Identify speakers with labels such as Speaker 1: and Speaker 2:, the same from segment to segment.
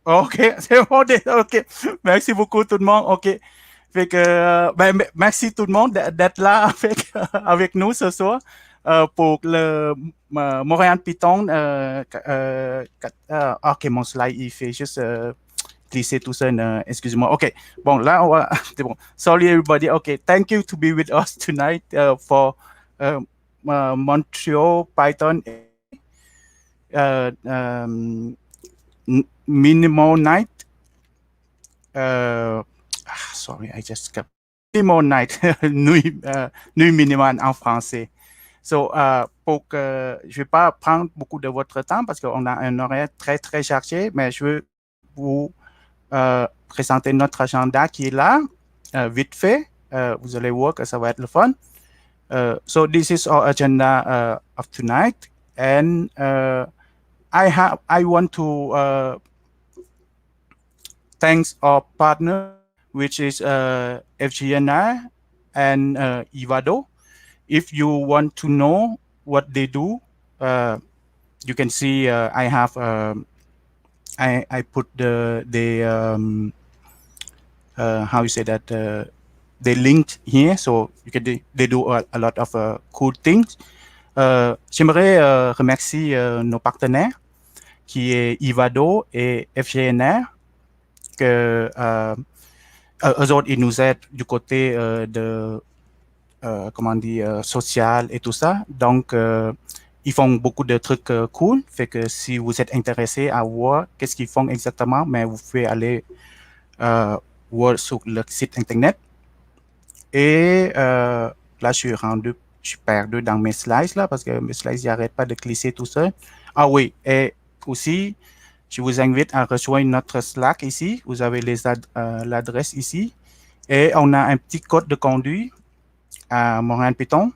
Speaker 1: Ok, c'est bon, ok. Merci beaucoup tout le monde. Ok. Fait que, merci tout le monde d'être là avec nous ce soir pour le Montréal-Python. Ok, mon slide, il fait juste glisser tout ça. Excuse-moi. Ok. Bon, là, c'est bon. Sorry, everybody. Ok. Thank you to be with us tonight for uh, Montreal-Python minimal night. Euh, sorry, I just got minimal night, nuit, nuit minimale en français. So, pour que je vais pas prendre beaucoup de votre temps parce qu'on a un horaire très très chargé, mais je veux vous présenter notre agenda qui est là, vite fait. Vous allez voir que ça va être le fun. So this is our agenda of tonight, and I want to thanks our partner, which is FGNR and Ivado. If you want to know what they do, uh, you can see I have I put how you say that they linked here, so you can they do a lot of cool things. J'aimerais remercier nos partenaires qui est Ivado et FGNR que eux autres, ils nous aident du côté de, comment dire, social et tout ça. Donc, ils font beaucoup de trucs cool. Fait que si vous êtes intéressé à voir qu'est-ce qu'ils font exactement, mais vous pouvez aller voir sur le site internet. Et là, je suis perdu dans mes slides là parce que mes slides n'arrêtent pas de glisser tout ça. Ah oui, et aussi, je vous invite à rejoindre notre Slack ici. Vous avez l'adresse ici. Et on a un petit code de conduite à Montréal-Python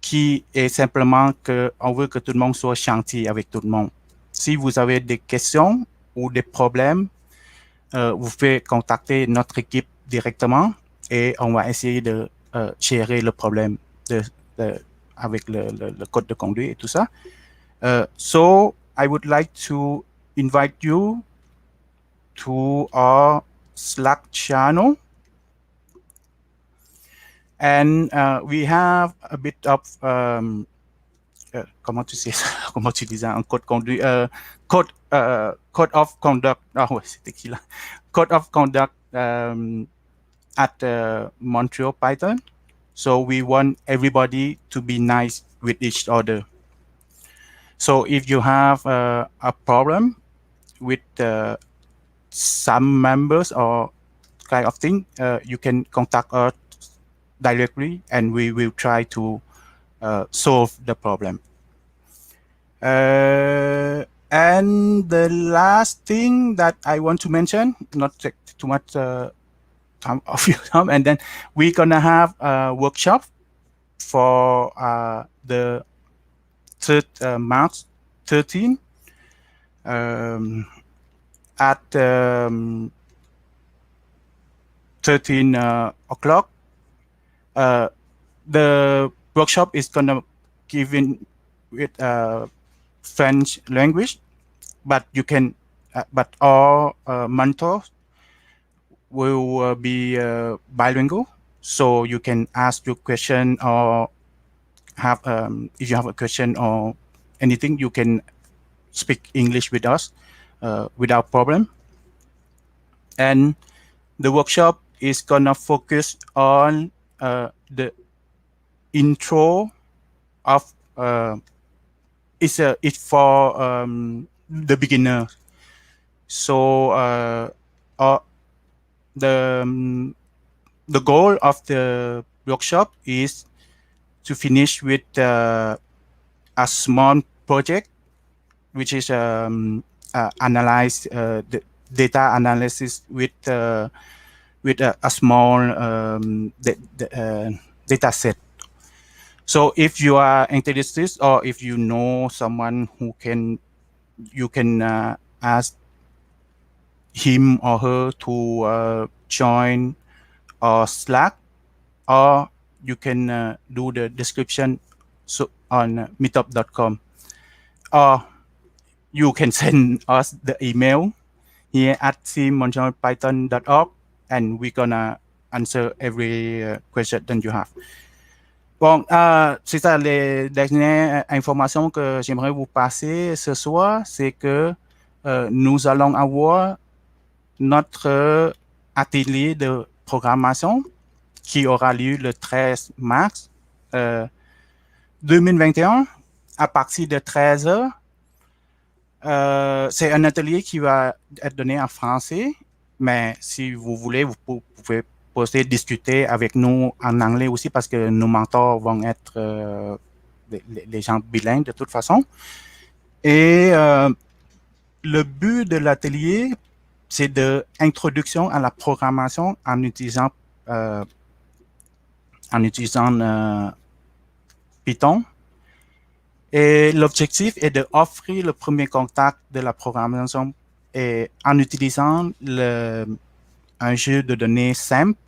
Speaker 1: qui est simplement qu'on veut que tout le monde soit gentil avec tout le monde. Si vous avez des questions ou des problèmes, vous pouvez contacter notre équipe directement et on va essayer de gérer le problème avec le code de conduite et tout ça. So, I would like to invite you to our Slack channel. And we have a bit of comment tu sais comment tu disais un code conduit code of conduct ouais, c'était qui là code of conduct at Montreal-Python. So we want everybody to be nice with each other. So if you have a problem with some members or kind of thing, you can contact us directly and we will try to solve the problem. And the last thing that I want to mention, not take too much time of your time, and then we're gonna have a workshop for the March 13 at 13 o'clock. The workshop is gonna give in with French language, but you can, but all mentors will be bilingual, so you can ask your question or have if you have a question or anything, you can speak English with us without problem. And the workshop is gonna focus on the intro of it's for the beginner. So the goal of the workshop is to finish with a small project, which is analyze the data analysis with a small data set. So if you are interested or if you know someone who can, you can ask him or her to join our Slack, or you can do the description on meetup.com, or you can send us the email here at Montreal-Python.org, and we're gonna answer every question that you have. Bon, c'est ça, les dernières informations que j'aimerais vous passer ce soir, c'est que nous allons avoir notre atelier de programmation qui aura lieu le 13 mars 2021 à partir de 13 heures. C'est un atelier qui va être donné en français, mais si vous voulez, vous pouvez discuter avec nous en anglais aussi parce que nos mentors vont être les gens bilingues de toute façon. Et le but de l'atelier, c'est de introduction à la programmation en utilisant Python. Et l'objectif est d'offrir le premier contact de la programmation et en utilisant un jeu de données simple.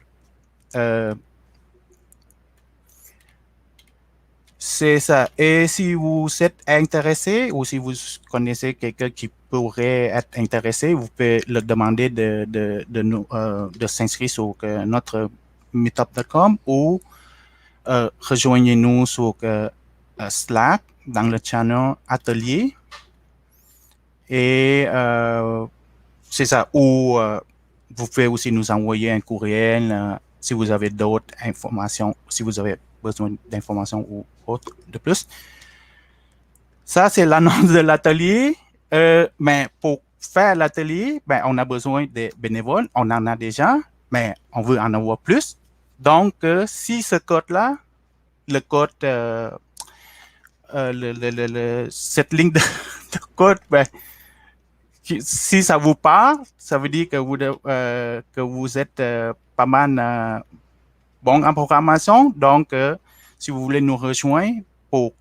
Speaker 1: C'est ça. Et si vous êtes intéressé ou si vous connaissez quelqu'un qui pourrait être intéressé, vous pouvez le demander de s'inscrire sur notre meetup.com ou rejoignez-nous sur Slack dans le channel atelier. Et c'est ça. Ou vous pouvez aussi nous envoyer un courriel si vous avez d'autres informations, si vous avez besoin d'informations ou autre de plus. Ça, c'est l'annonce de l'atelier. Mais pour faire l'atelier, on a besoin de bénévoles. On en a déjà, mais on veut en avoir plus. Donc, si ce code-là, le code, cette ligne de code, si ça vous parle, ça veut dire que vous êtes pas mal bon en programmation. Donc, si vous voulez nous rejoindre pour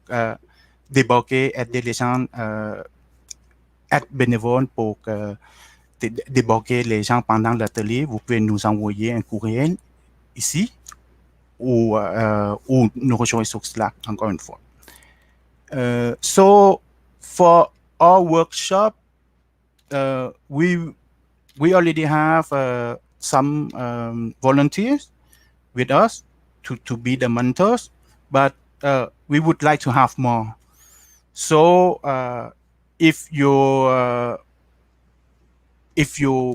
Speaker 1: débloquer, aider les gens, être bénévole pour débloquer les gens pendant l'atelier, vous pouvez nous envoyer un courriel ici ou nous rejoindre sur Slack, encore une fois. So, for our workshop, we already have some volunteers with us to be the mentors, but we would like to have more. So if you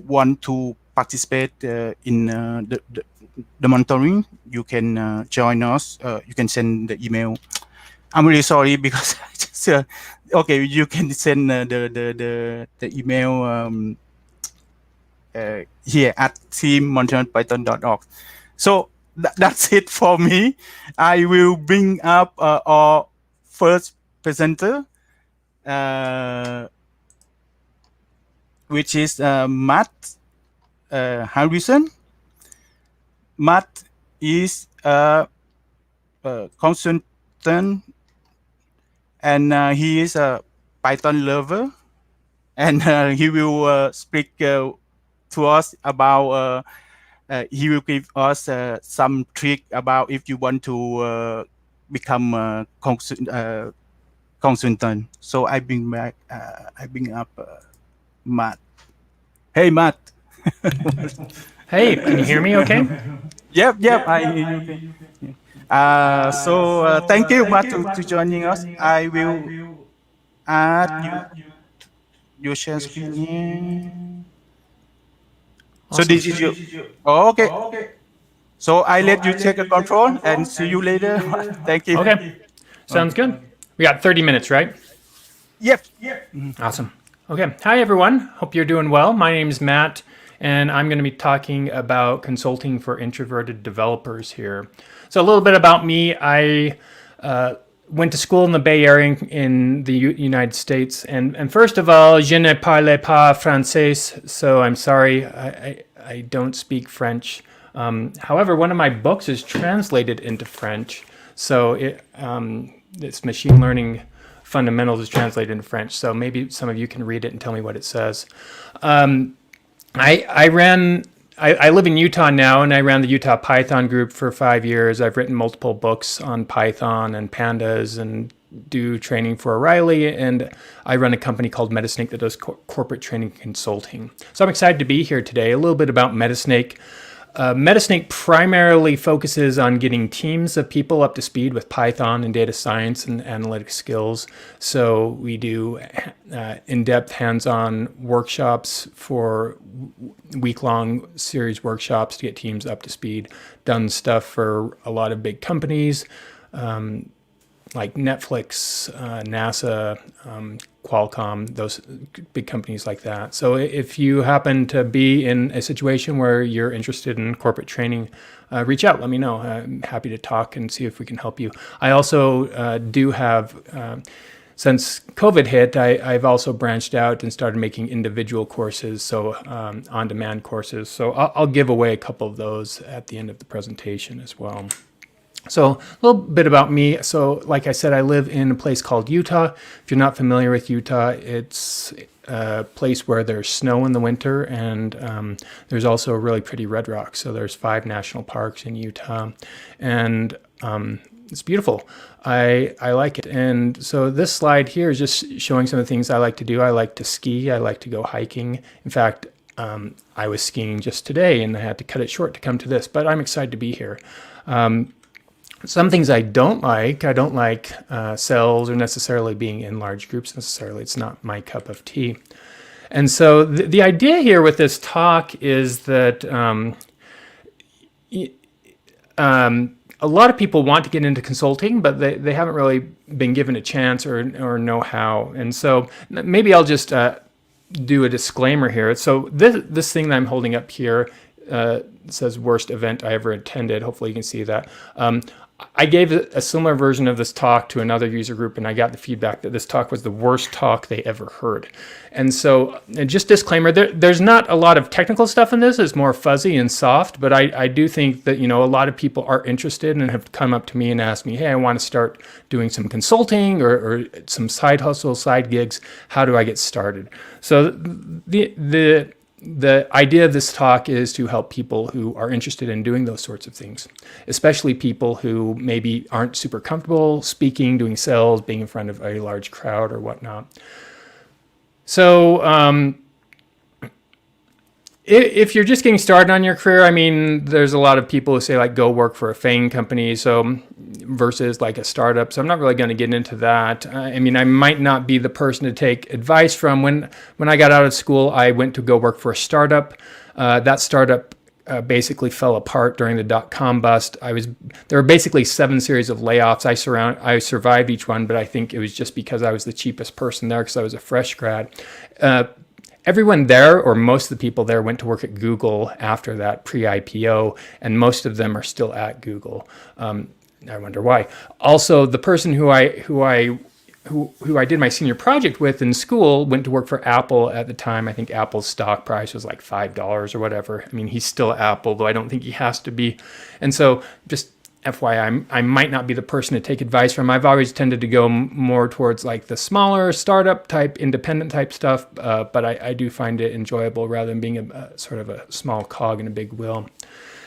Speaker 1: want to participate in the mentoring, you can join us. You can send the email. I'm really sorry because I just okay. You can send the email here at Montreal-Python.org. So that's it for me. I will bring up our first presenter, which is Matt Harrison. Matt is a consultant, and he is a Python lover, and he will speak to us about. He will give us some trick about if you want to become a consultant. So I bring back. I bring up Matt. Hey, Matt.
Speaker 2: Hey, can you hear me? Okay.
Speaker 1: Yep. I hear you. Okay. So thank you, Matt, to joining us. I will add your share screen here.
Speaker 2: Awesome.
Speaker 1: So this is your. Oh, okay. So I let you take a control and see you later. Thank you.
Speaker 2: Okay. Sounds good. We got 30 minutes, right?
Speaker 1: Yep.
Speaker 2: Awesome. Okay. Hi, everyone. Hope you're doing well. My name is Matt, and I'm going to be talking about consulting for introverted developers here. So a little bit about me. I went to school in the Bay Area in the United States. And first of all, je ne parle pas français, so I'm sorry, I don't speak French. However, one of my books is translated into French. So it's Machine Learning Fundamentals is translated into French. So maybe some of you can read it and tell me what it says. I live in Utah now, and I ran the Utah Python group for 5 years. I've written multiple books on Python and pandas and do training for O'Reilly, and I run a company called Metasnake that does corporate training consulting. So I'm excited to be here today. A little bit about Metasnake. Metasnake primarily focuses on getting teams of people up to speed with Python and data science and analytic skills. So we do in-depth hands-on workshops for week-long series workshops to get teams up to speed. Done stuff for a lot of big companies like Netflix, NASA, Qualcomm, those big companies like that. So if you happen to be in a situation where you're interested in corporate training, reach out, let me know. I'm happy to talk and see if we can help you. I also do have, since COVID hit, I've also branched out and started making individual courses, so on-demand courses. So I'll give away a couple of those at the end of the presentation as well. So a little bit about me. So like I said, I live in a place called Utah. If you're not familiar with Utah, it's a place where there's snow in the winter, and there's also a really pretty red rock. So there's 5 national parks in Utah, and it's beautiful. I like it. And so this slide here is just showing some of the things I like to do. I like to ski. I like to go hiking. In fact, I was skiing just today, and I had to cut it short to come to this, but I'm excited to be here. Some things I don't like cells or necessarily being in large groups necessarily. It's not my cup of tea. And so the idea here with this talk is that a lot of people want to get into consulting, but they haven't really been given a chance or know how. And so maybe I'll just do a disclaimer here. So this thing that I'm holding up here says worst event I ever attended. Hopefully you can see that. I gave a similar version of this talk to another user group, and I got the feedback that this talk was the worst talk they ever heard. And so, and just disclaimer, there's not a lot of technical stuff in this. It's more fuzzy and soft, but I do think that, a lot of people are interested and have come up to me and asked me, hey, I want to start doing some consulting or some side hustle, side gigs. How do I get started? So the idea of this talk is to help people who are interested in doing those sorts of things, especially people who maybe aren't super comfortable speaking, doing sales, being in front of a large crowd or whatnot. So if you're just getting started on your career, there's a lot of people who say like go work for a FANG company, so versus like a startup. So I'm not really going to get into that. I might not be the person to take advice from. When I got out of school, I went to go work for a startup. That startup basically fell apart during the dot-com bust. There were basically 7 series of layoffs. I survived each one, but I think it was just because I was the cheapest person there because I was a fresh grad. Everyone there, or most of the people there, went to work at Google after that pre-IPO, and most of them are still at Google. I wonder why. Also, the person who I did my senior project with in school went to work for Apple at the time. I think Apple's stock price was like $5 or whatever. He's still at Apple, though I don't think he has to be. And so, just FYI, I might not be the person to take advice from. I've always tended to go more towards like the smaller startup type, independent type stuff, but I do find it enjoyable rather than being a sort of a small cog in a big wheel.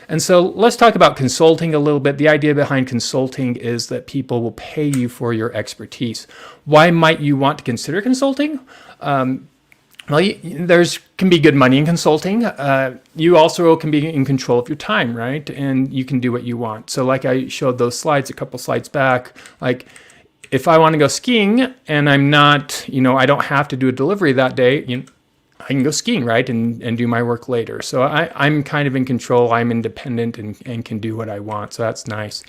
Speaker 2: And so let's talk about consulting a little bit. The idea behind consulting is that people will pay you for your expertise. Why might you want to consider consulting? There's can be good money in consulting. You also can be in control of your time, right? And you can do what you want. So like I showed those slides a couple slides back, like if I want to go skiing and I'm not, I don't have to do a delivery that day, I can go skiing, right, and do my work later. So I'm kind of in control. I'm independent and can do what I want. So that's nice.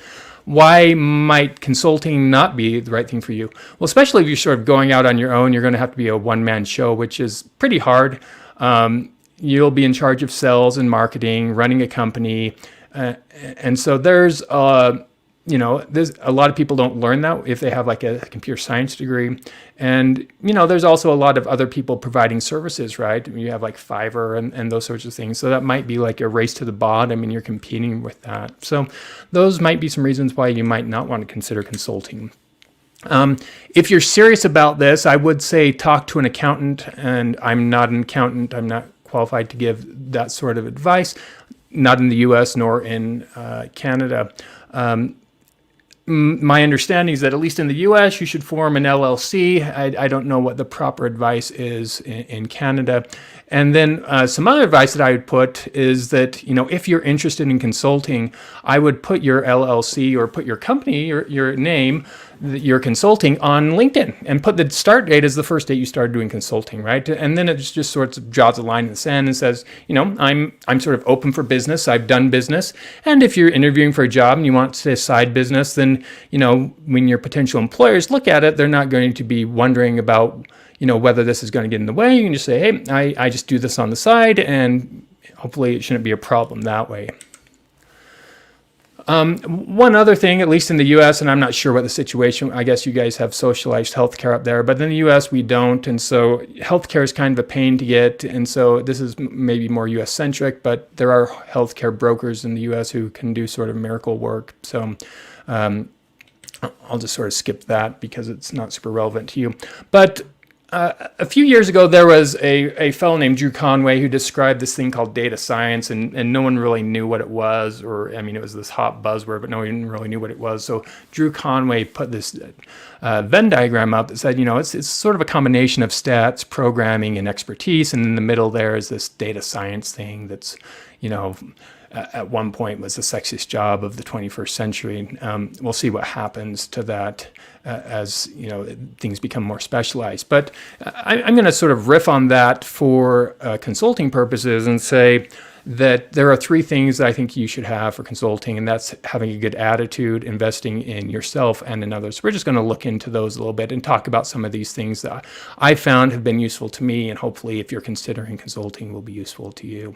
Speaker 2: Why might consulting not be the right thing for you? Well, especially if you're sort of going out on your own, you're going to have to be a one-man show, which is pretty hard. You'll be in charge of sales and marketing, running a company. And so there's a lot of people don't learn that if they have like a computer science degree. And, there's also a lot of other people providing services, right? You have like Fiverr and those sorts of things. So that might be like a race to the bottom and you're competing with that. So those might be some reasons why you might not want to consider consulting. If you're serious about this, I would say talk to an accountant, and I'm not an accountant. I'm not qualified to give that sort of advice, not in the US nor in Canada. my understanding is that at least in the US, you should form an LLC. I don't know what the proper advice is in Canada. And then some other advice that I would put is that, if you're interested in consulting, I would put your LLC or put your company, your name, your consulting on LinkedIn and put the start date as the first date you started doing consulting, right? And then it just sort of draws a line in the sand and says, I'm sort of open for business. I've done business. And if you're interviewing for a job and you want to say side business, then, when your potential employers look at it, they're not going to be wondering about, whether this is going to get in the way. You can just say, hey, I just do this on the side, and hopefully it shouldn't be a problem that way. One other thing, at least in the U.S., and I'm not sure what the situation, I guess you guys have socialized healthcare up there, but in the U.S. we don't, and so healthcare is kind of a pain to get, and so this is maybe more U.S.-centric, but there are healthcare brokers in the U.S. who can do sort of miracle work, so I'll just sort of skip that because it's not super relevant to you. But a few years ago, there was a fellow named Drew Conway who described this thing called data science, and no one really knew what it was, it was this hot buzzword, but no one really knew what it was. So Drew Conway put this Venn diagram up that said, it's sort of a combination of stats, programming, and expertise, and in the middle there is this data science thing that's, at one point was the sexiest job of the 21st century. We'll see what happens to that as things become more specialized. But I'm going to sort of riff on that for consulting purposes and say that there are three things that I think you should have for consulting, and that's having a good attitude, investing in yourself and in others. We're just going to look into those a little bit and talk about some of these things that I found have been useful to me, and hopefully if you're considering consulting will be useful to you.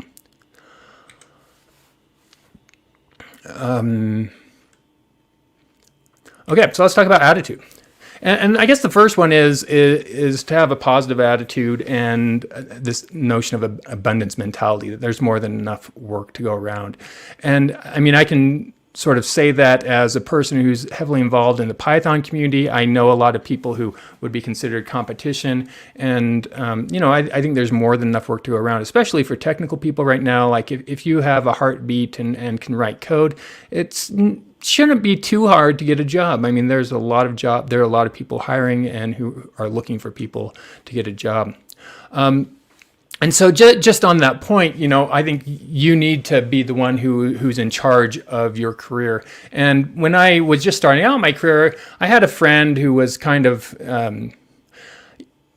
Speaker 2: Okay, so let's talk about attitude. And I guess the first one is to have a positive attitude and this notion of abundance mentality, that there's more than enough work to go around. And I can sort of say that as a person who's heavily involved in the Python community. I know a lot of people who would be considered competition, and I think there's more than enough work to go around, especially for technical people right now. Like if you have a heartbeat and can write code, it shouldn't be too hard to get a job. There are a lot of people hiring and who are looking for people to get a job. And so just on that point, I think you need to be the one who's in charge of your career. And when I was just starting out my career, I had a friend who was kind of,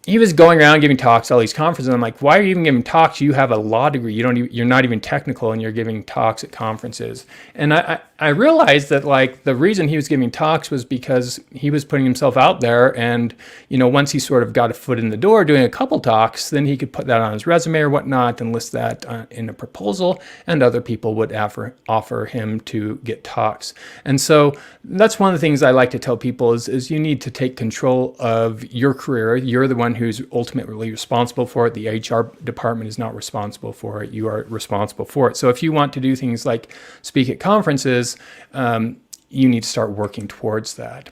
Speaker 2: he was going around giving talks at all these conferences. And I'm like, why are you even giving talks? You have a law degree. You're not even technical, and you're giving talks at conferences. And I realized that the reason he was giving talks was because he was putting himself out there. And, once he sort of got a foot in the door doing a couple talks, then he could put that on his resume or whatnot and list that in a proposal, and other people would offer him to get talks. And so that's one of the things I like to tell people is you need to take control of your career. You're the one who's ultimately responsible for it. The HR department is not responsible for it. You are responsible for it. So if you want to do things like speak at conferences, you need to start working towards that.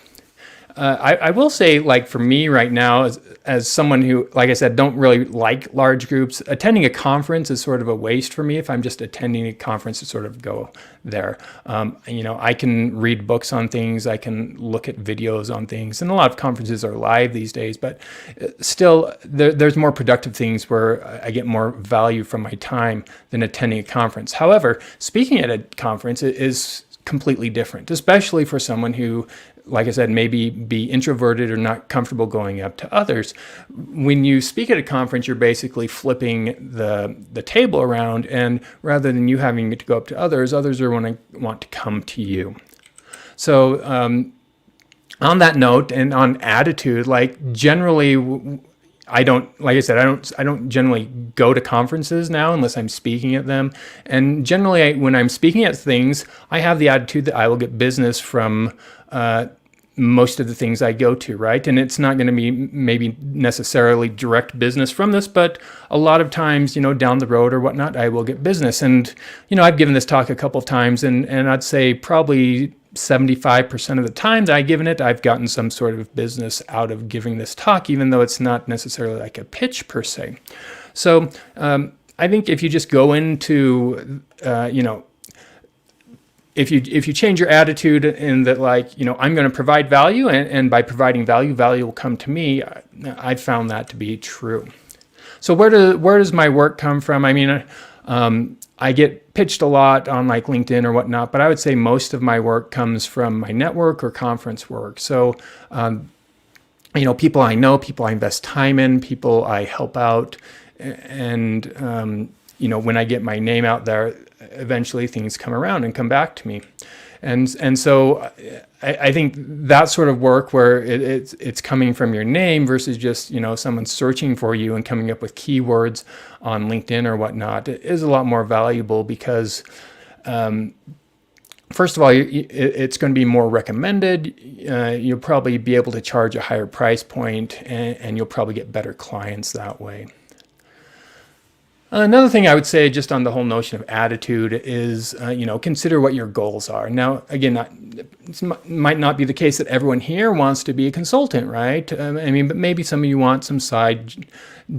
Speaker 2: I will say, for me right now, as someone who, like I said, don't really like large groups, attending a conference is sort of a waste for me. If I'm just attending a conference to sort of go there, I can read books on things, I can look at videos on things, and a lot of conferences are live these days, but still, there's more productive things where I get more value from my time than attending a conference. However, speaking at a conference is completely different, especially for someone who, like I said, maybe be introverted or not comfortable going up to others. When you speak at a conference, you're basically flipping the table around, and rather than you having to go up to others are going to want to come to you. So on that note, and on attitude, generally, I don't generally go to conferences now unless I'm speaking at them. And generally, when I'm speaking at things, I have the attitude that I will get business from most of the things I go to, right? And it's not going to be maybe necessarily direct business from this, but a lot of times, down the road or whatnot, I will get business. And, I've given this talk a couple of times, and I'd say probably 75% of the time that I've given it, I've gotten some sort of business out of giving this talk, even though it's not necessarily like a pitch per se. So I think if you just go into, if you change your attitude in that, like, I'm going to provide value, and by providing value, value will come to me, I found that to be true. So where does my work come from? I mean, I get pitched a lot on like LinkedIn or whatnot, but I would say most of my work comes from my network or conference work. So, people I know, people I invest time in, people I help out, and when I get my name out there, eventually things come around and come back to me. And so I think that sort of work where it's coming from your name versus just, someone searching for you and coming up with keywords on LinkedIn or whatnot is a lot more valuable because, first of all, it's going to be more recommended. You'll probably be able to charge a higher price point, and you'll probably get better clients that way. Another thing I would say just on the whole notion of attitude is, consider what your goals are. Now, again, it might not be the case that everyone here wants to be a consultant, right? But maybe some of you want some side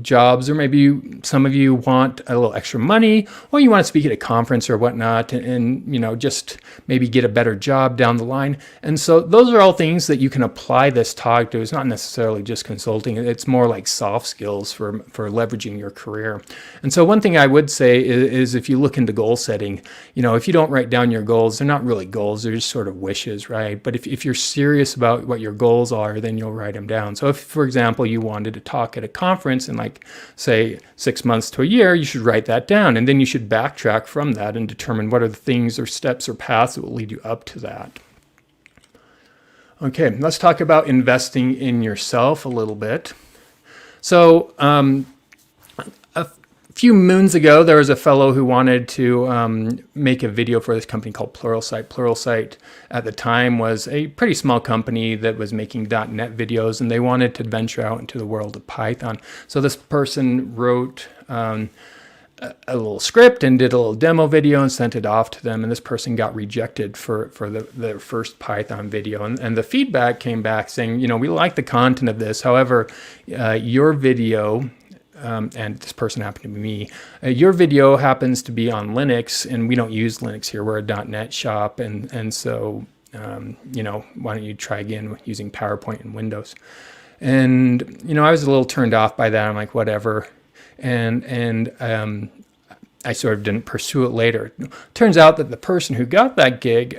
Speaker 2: jobs, or maybe some of you want a little extra money, or you want to speak at a conference or whatnot, and just maybe get a better job down the line. And so those are all things that you can apply this talk to. It's not necessarily just consulting. It's more like soft skills for leveraging your career. And so one thing I would say is if you look into goal setting, if you don't write down your goals, they're not really goals, they're just sort of wishes, right? But if you're serious about what your goals are, then you'll write them down. So if, for example, you wanted to talk at a conference in say 6 months to a year, you should write that down. And then you should backtrack from that and determine what are the things or steps or paths that will lead you up to that. Okay, let's talk about investing in yourself a little bit. So a few moons ago, there was a fellow who wanted to make a video for this company called Pluralsight. Pluralsight at the time was a pretty small company that was making .NET videos, and they wanted to venture out into the world of Python. So this person wrote a little script and did a little demo video and sent it off to them, and this person got rejected for their first Python video. And the feedback came back saying, we like the content of this, however, your video, and this person happened to be me, your video happens to be on Linux, and we don't use Linux here. We're a .NET shop, and so, why don't you try again using PowerPoint and Windows? And, I was a little turned off by that. I'm like, whatever. And I sort of didn't pursue it later. Turns out that the person who got that gig,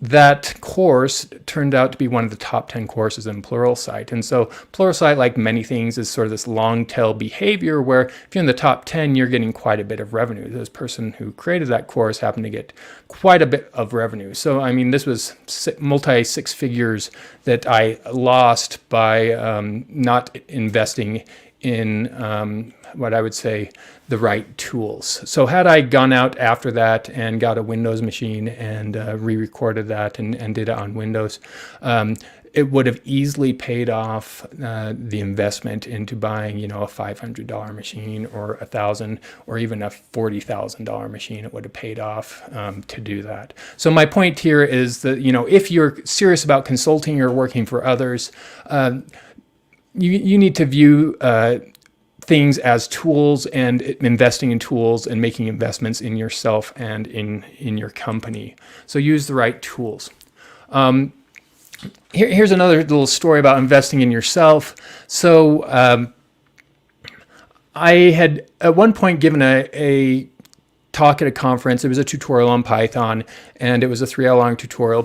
Speaker 2: that course turned out to be one of the top 10 courses in Pluralsight. And so Pluralsight, like many things, is sort of this long tail behavior where if you're in the top 10, you're getting quite a bit of revenue. This person who created that course happened to get quite a bit of revenue. So, this was multi six figures that I lost by not investing in what I would say the right tools. So had I gone out after that and got a Windows machine and re-recorded that and did it on Windows, it would have easily paid off the investment into buying, a $500 machine or $1,000 or even a $40,000 machine. It would have paid off to do that. So my point here is that, if you're serious about consulting or working for others, you need to view things as tools and investing in tools and making investments in yourself and in your company. So use the right tools. Here's another little story about investing in yourself. So I had at one point given a talk at a conference. It was a tutorial on Python, and it was a 3-hour-long tutorial.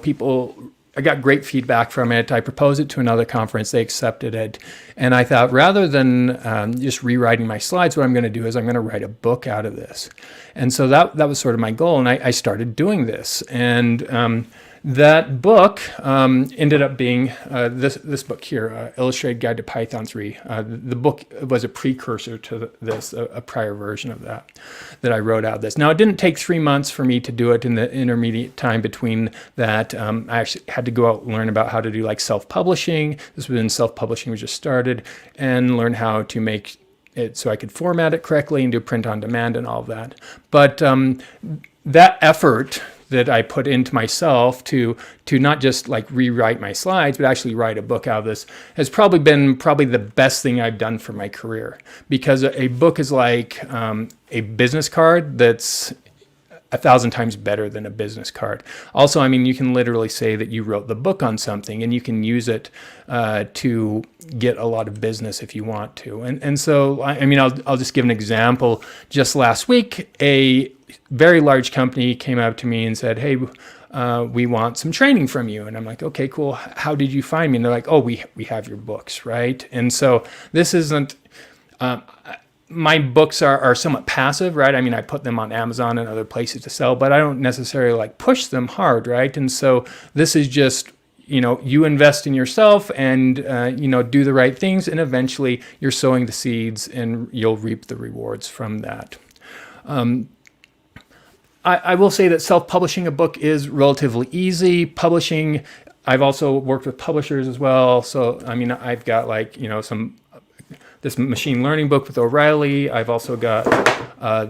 Speaker 2: I got great feedback from it. I proposed it to another conference. They accepted it. And I thought, rather than just rewriting my slides, what I'm going to do is I'm going to write a book out of this. And so that was sort of my goal. And I started doing this. And that book ended up being this book here, Illustrated Guide to Python 3. The book was a precursor to this, a prior version of that I wrote out of this. Now, it didn't take 3 months for me to do it. In the intermediate time between that, I actually had to go out and learn about how to do like self-publishing. This was when self-publishing was just started, and learn how to make it so I could format it correctly and do print on demand and all of that. But that effort that I put into myself to not just like rewrite my slides, but actually write a book out of this has probably been the best thing I've done for my career. Because a book is like a business card that's 1,000 times better than a business card. Also, I mean, you can literally say that you wrote the book on something, and you can use it to get a lot of business if you want to. And so, I mean, I'll just give an example. Just last week, a very large company came up to me and said, "Hey, we want some training from you." And I'm like, "Okay, cool. How did you find me?" And they're like, "Oh, we have your books, right?" And so this isn't. My books are somewhat passive, right? I mean, I put them on Amazon and other places to sell, but I don't necessarily like push them hard, right? And so this is just, you invest in yourself and, do the right things, and eventually you're sowing the seeds and you'll reap the rewards from that. I will say that self-publishing a book is relatively easy. Publishing, I've also worked with publishers as well. So, I mean, I've got this machine learning book with O'Reilly. I've also got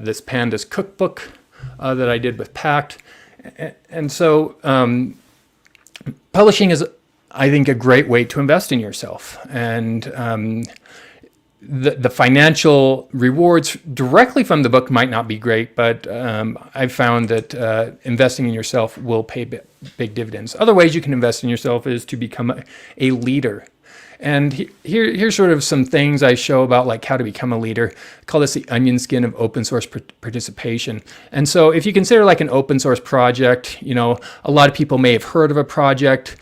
Speaker 2: this Pandas cookbook that I did with Pact. And so publishing is, I think, a great way to invest in yourself. And the financial rewards directly from the book might not be great, but I've found that investing in yourself will pay big dividends. Other ways you can invest in yourself is to become a leader. And here's sort of some things I show about like how to become a leader. I call this the onion skin of open source participation. And so if you consider like an open source project, a lot of people may have heard of a project.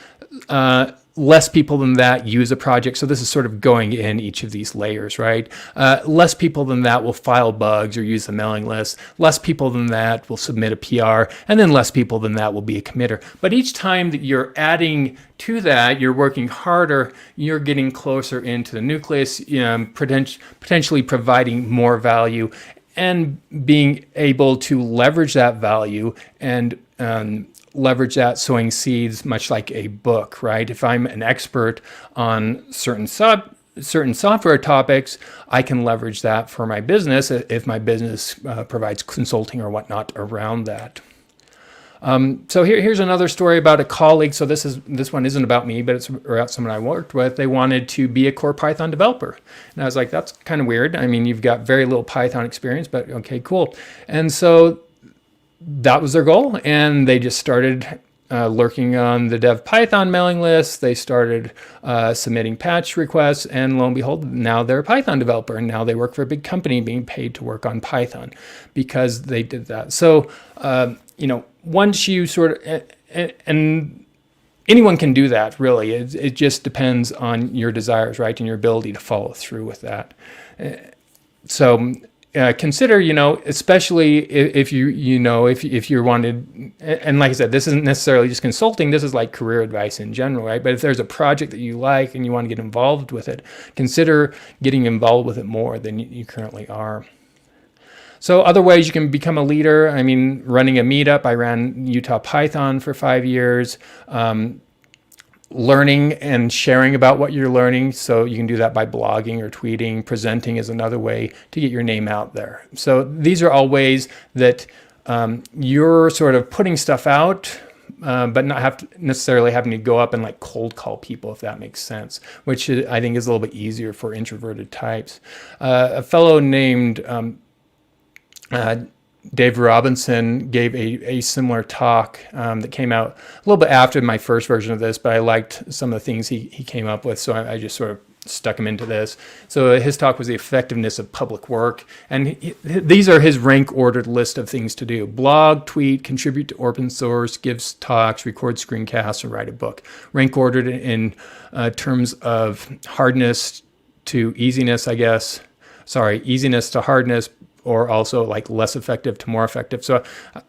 Speaker 2: Less people than that use a project. So this is sort of going in each of these layers, right? Less people than that will file bugs or use the mailing list. Less people than that will submit a PR. And then less people than that will be a committer. But each time that you're adding to that, you're working harder, you're getting closer into the nucleus, potentially providing more value and being able to leverage that value and leverage that sowing seeds, much like a book, right? If I'm an expert on certain software topics, I can leverage that for my business if my business provides consulting or whatnot around that. So here's another story about a colleague. So this one isn't about me, but it's about someone I worked with. They wanted to be a core Python developer. And I was like, that's kind of weird. I mean, you've got very little Python experience, but okay, cool. And so that was their goal, and they just started lurking on the dev Python mailing list. They started submitting patch requests, and lo and behold, now they're a Python developer, and now they work for a big company being paid to work on Python because they did that. So, once you sort of, and anyone can do that, really. It just depends on your desires, right, and your ability to follow through with that. Consider, especially if you're wanted, and like I said, this isn't necessarily just consulting, this is like career advice in general, right? But if there's a project that you like and you want to get involved with it, consider getting involved with it more than you currently are. So other ways you can become a leader, I mean, running a meetup. I ran Utah Python for 5 years. Learning and sharing about what you're learning. So you can do that by blogging or tweeting. Presenting is another way to get your name out there. So these are all ways that you're sort of putting stuff out, but not necessarily having to go up and like cold call people, if that makes sense, which I think is a little bit easier for introverted types. A fellow named Dave Robinson gave a similar talk that came out a little bit after my first version of this, but I liked some of the things he came up with, so I just sort of stuck him into this. So his talk was the effectiveness of public work, and these are his rank-ordered list of things to do: blog, tweet, contribute to open source, give talks, record screencasts, and write a book. Rank-ordered in terms of hardness to easiness, I guess. Sorry, easiness to hardness, or also like less effective to more effective. So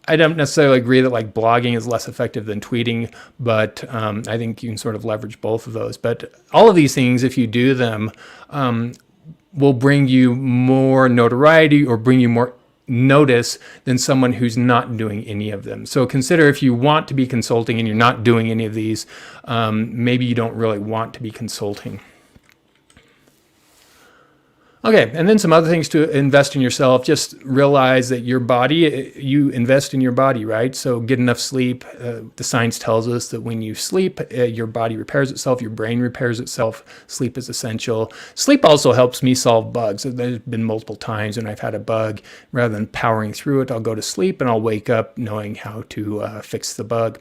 Speaker 2: I don't necessarily agree that like blogging is less effective than tweeting, but I think you can sort of leverage both of those. But all of these things, if you do them, will bring you more notoriety or bring you more notice than someone who's not doing any of them. So consider, if you want to be consulting and you're not doing any of these, maybe you don't really want to be consulting. Okay, and then some other things to invest in yourself. Just realize that your body, you invest in your body, right? So get enough sleep. The science tells us that when you sleep, your body repairs itself, your brain repairs itself. Sleep is essential. Sleep also helps me solve bugs. There's been multiple times when I've had a bug. Rather than powering through it, I'll go to sleep and I'll wake up knowing how to fix the bug.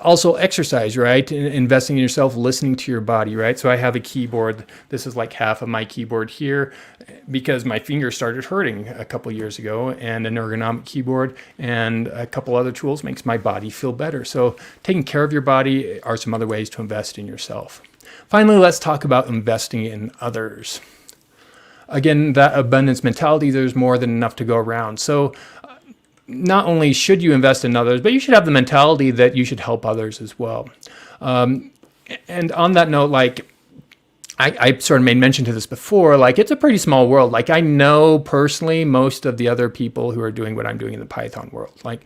Speaker 2: Also exercise, right? Investing in yourself, listening to your body, right? So I have a keyboard. This is like half of my keyboard here because my fingers started hurting a couple years ago, and an ergonomic keyboard and a couple other tools makes my body feel better. So taking care of your body are some other ways to invest in yourself. Finally, let's talk about investing in others. Again, that abundance mentality, there's more than enough to go around. So not only should you invest in others, but you should have the mentality that you should help others as well. And on that note, like I sort of made mention to this before, like it's a pretty small world. Like I know personally most of the other people who are doing what I'm doing in the Python world. Like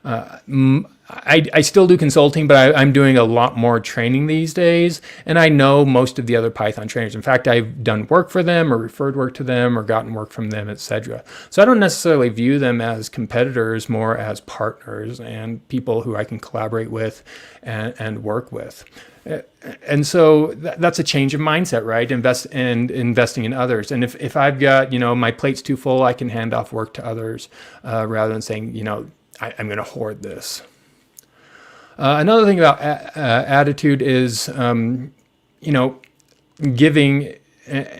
Speaker 2: I still do consulting, but I'm doing a lot more training these days, and I know most of the other Python trainers. In fact, I've done work for them or referred work to them or gotten work from them, etc. So I don't necessarily view them as competitors, more as partners and people who I can collaborate with and work with. And so that's a change of mindset, right? Investing in others. And if I've got, my plate's too full, I can hand off work to others rather than saying, I'm going to hoard this. Another thing about attitude is, giving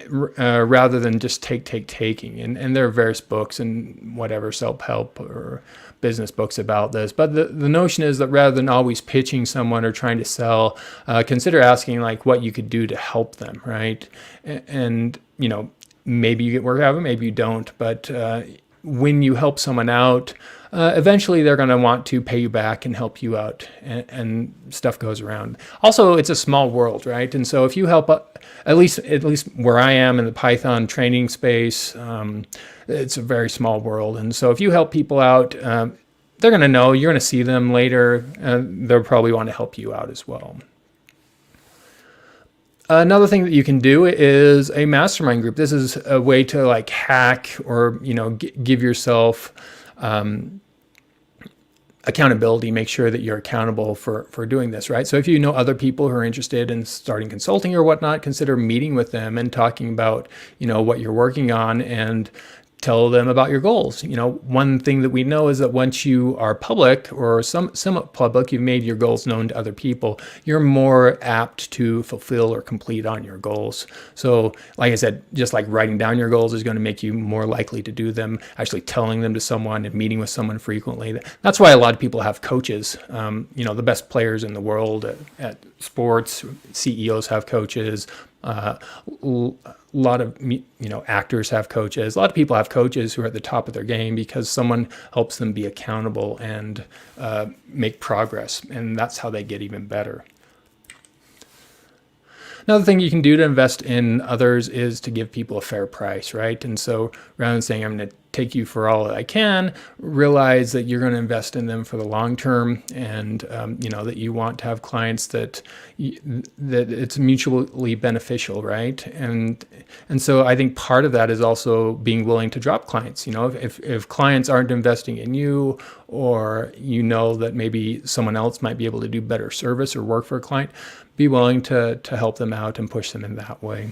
Speaker 2: rather than just taking. And there are various books and whatever, self-help or business books about this. But the notion is that rather than always pitching someone or trying to sell, consider asking like what you could do to help them, right? And, maybe you get work out of it, maybe you don't. But when you help someone out, eventually they're going to want to pay you back and help you out, and stuff goes around. Also, it's a small world, right? And so if you help, at least where I am in the Python training space, it's a very small world. And so if you help people out, they're going to know, you're going to see them later, and they'll probably want to help you out as well. Another thing that you can do is a mastermind group. This is a way to like hack or, give yourself accountability, make sure that you're accountable for doing this, right? So if you know other people who are interested in starting consulting or whatnot, consider meeting with them and talking about, what you're working on and tell them about your goals. One thing that we know is that once you are public or somewhat public, you've made your goals known to other people, you're more apt to fulfill or complete on your goals. So like I said, just like writing down your goals is going to make you more likely to do them. Actually telling them to someone and meeting with someone frequently. That's why a lot of people have coaches. The best players in the world at sports, CEOs have coaches. A lot of actors have coaches. A lot of people have coaches who are at the top of their game because someone helps them be accountable and make progress, and that's how they get even better. Another thing you can do to invest in others is to give people a fair price, right? And so rather than saying I'm going to take you for all that I can, realize that you're going to invest in them for the long term, and that you want to have clients that it's mutually beneficial, right? And so I think part of that is also being willing to drop clients. If clients aren't investing in you, or that maybe someone else might be able to do better service or work for a client, be willing to help them out and push them in that way.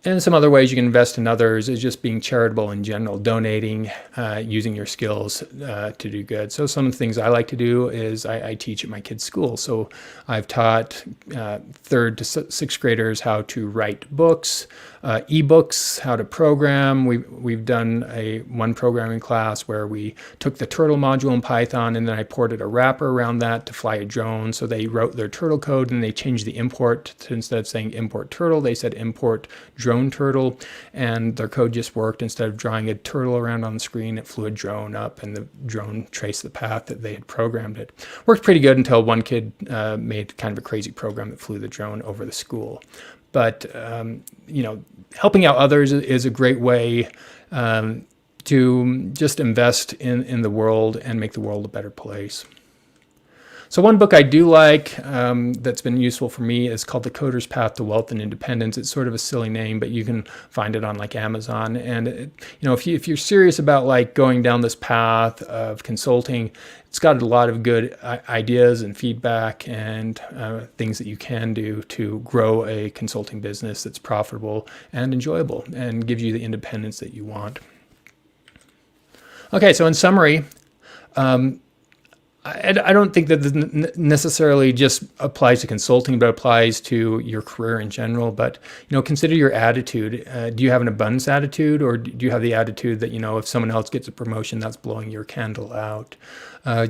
Speaker 2: And some other ways you can invest in others is just being charitable in general, donating, using your skills to do good. So some of the things I like to do is I teach at my kids' school. So I've taught 3rd to 6th graders how to write books, ebooks, how to program. We've done one programming class where we took the turtle module in Python, and then I ported a wrapper around that to fly a drone. So they wrote their turtle code, and they changed the import to, instead of saying import turtle, they said import drone turtle, and their code just worked. Instead of drawing a turtle around on the screen, it flew a drone up, and the drone traced the path that they had programmed it. Worked pretty good until one kid made kind of a crazy program that flew the drone over the school. But, helping out others is a great way to just invest in the world and make the world a better place. So one book I do like that's been useful for me is called The Coder's Path to Wealth and Independence. It's sort of a silly name, but you can find it on like Amazon. And if you're serious about like going down this path of consulting, it's got a lot of good ideas and feedback and things that you can do to grow a consulting business that's profitable and enjoyable and gives you the independence that you want. Okay, so in summary, I don't think that this necessarily just applies to consulting, but applies to your career in general. But, consider your attitude. Do you have an abundance attitude, or do you have the attitude that, if someone else gets a promotion, that's blowing your candle out?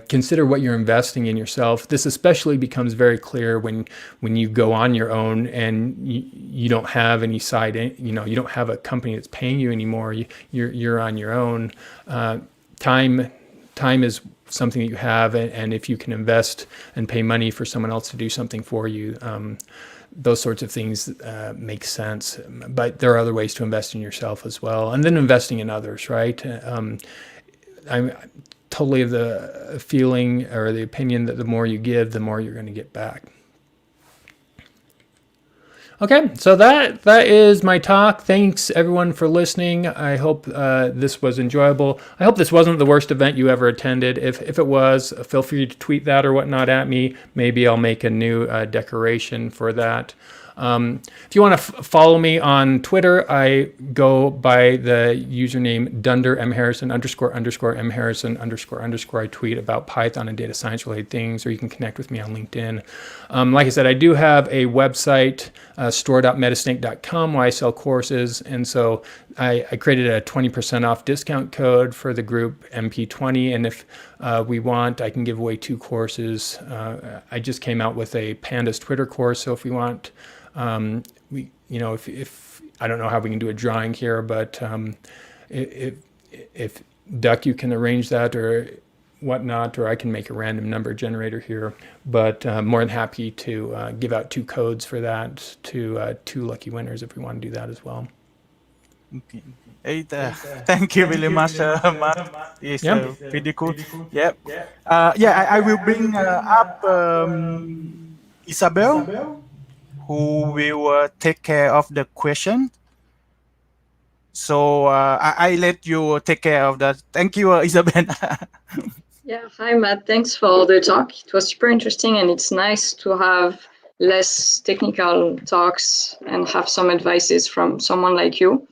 Speaker 2: Consider what you're investing in yourself. This especially becomes very clear when you go on your own and you don't have any side, you don't have a company that's paying you anymore. You're on your own. Time is something that you have, and if you can invest and pay money for someone else to do something for you, those sorts of things make sense. But there are other ways to invest in yourself as well, and then investing in others, right? I'm totally of the feeling or the opinion that the more you give, the more you're going to get back. Okay, so that is my talk. Thanks everyone for listening. I hope this was enjoyable. I hope this wasn't the worst event you ever attended. If it was, feel free to tweet that or whatnot at me. Maybe I'll make a new decoration for that. If you want to follow me on Twitter, I go by the username _M_Harrison __M_Harrison ___. I tweet about Python and data science related things, or you can connect with me on LinkedIn. Like I said, I do have a website, store.metasnake.com, where I sell courses. And so I created a 20% off discount code for the group MP20. And if we want, I can give away 2 courses. I just came out with a Pandas Twitter course. So if we want, if I don't know how we can do a drawing here, but if Duck, you can arrange that or whatnot, or I can make a random number generator here. But more than happy to give out 2 codes for that to 2 lucky winners if we want to do that as well.
Speaker 1: Okay. Hey, thank you very much, Matt. It's pretty cool. Yep. I will bring up Isabel, who will take care of the question. So I let you take care of that. Thank you, Isabel.
Speaker 3: Yeah, hi, Matt. Thanks for the talk. It was super interesting, and it's nice to have less technical talks and have some advices from someone like you.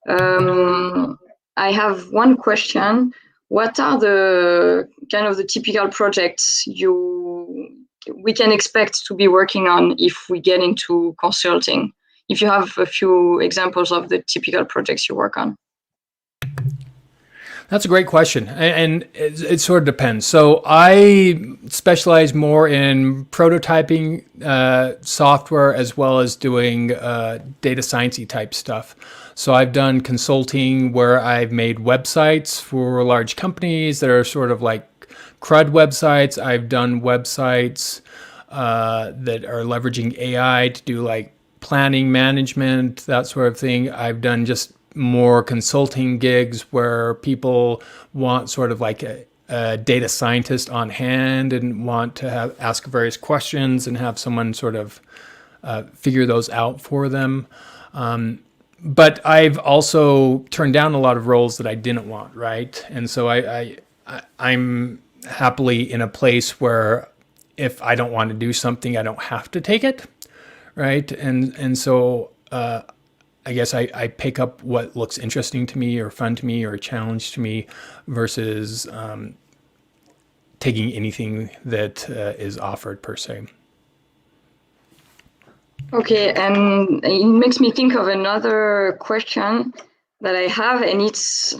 Speaker 3: I have one question. What are the kind of the typical projects we can expect to be working on if we get into consulting? If you have a few examples of the typical projects you work on.
Speaker 2: That's a great question, and it sort of depends. So I specialize more in prototyping software as well as doing data science-y type stuff. So I've done consulting where I've made websites for large companies that are sort of like CRUD websites. I've done websites that are leveraging AI to do like planning management, that sort of thing. I've done just more consulting gigs where people want sort of like a data scientist on hand and want to ask various questions and have someone sort of figure those out for them. But I've also turned down a lot of roles that I didn't want, right? And so I'm happily in a place where if I don't want to do something, I don't have to take it, right? And so I guess I pick up what looks interesting to me or fun to me or a challenge to me versus taking anything that is offered per se.
Speaker 3: Okay, and it makes me think of another question that I have, and it's,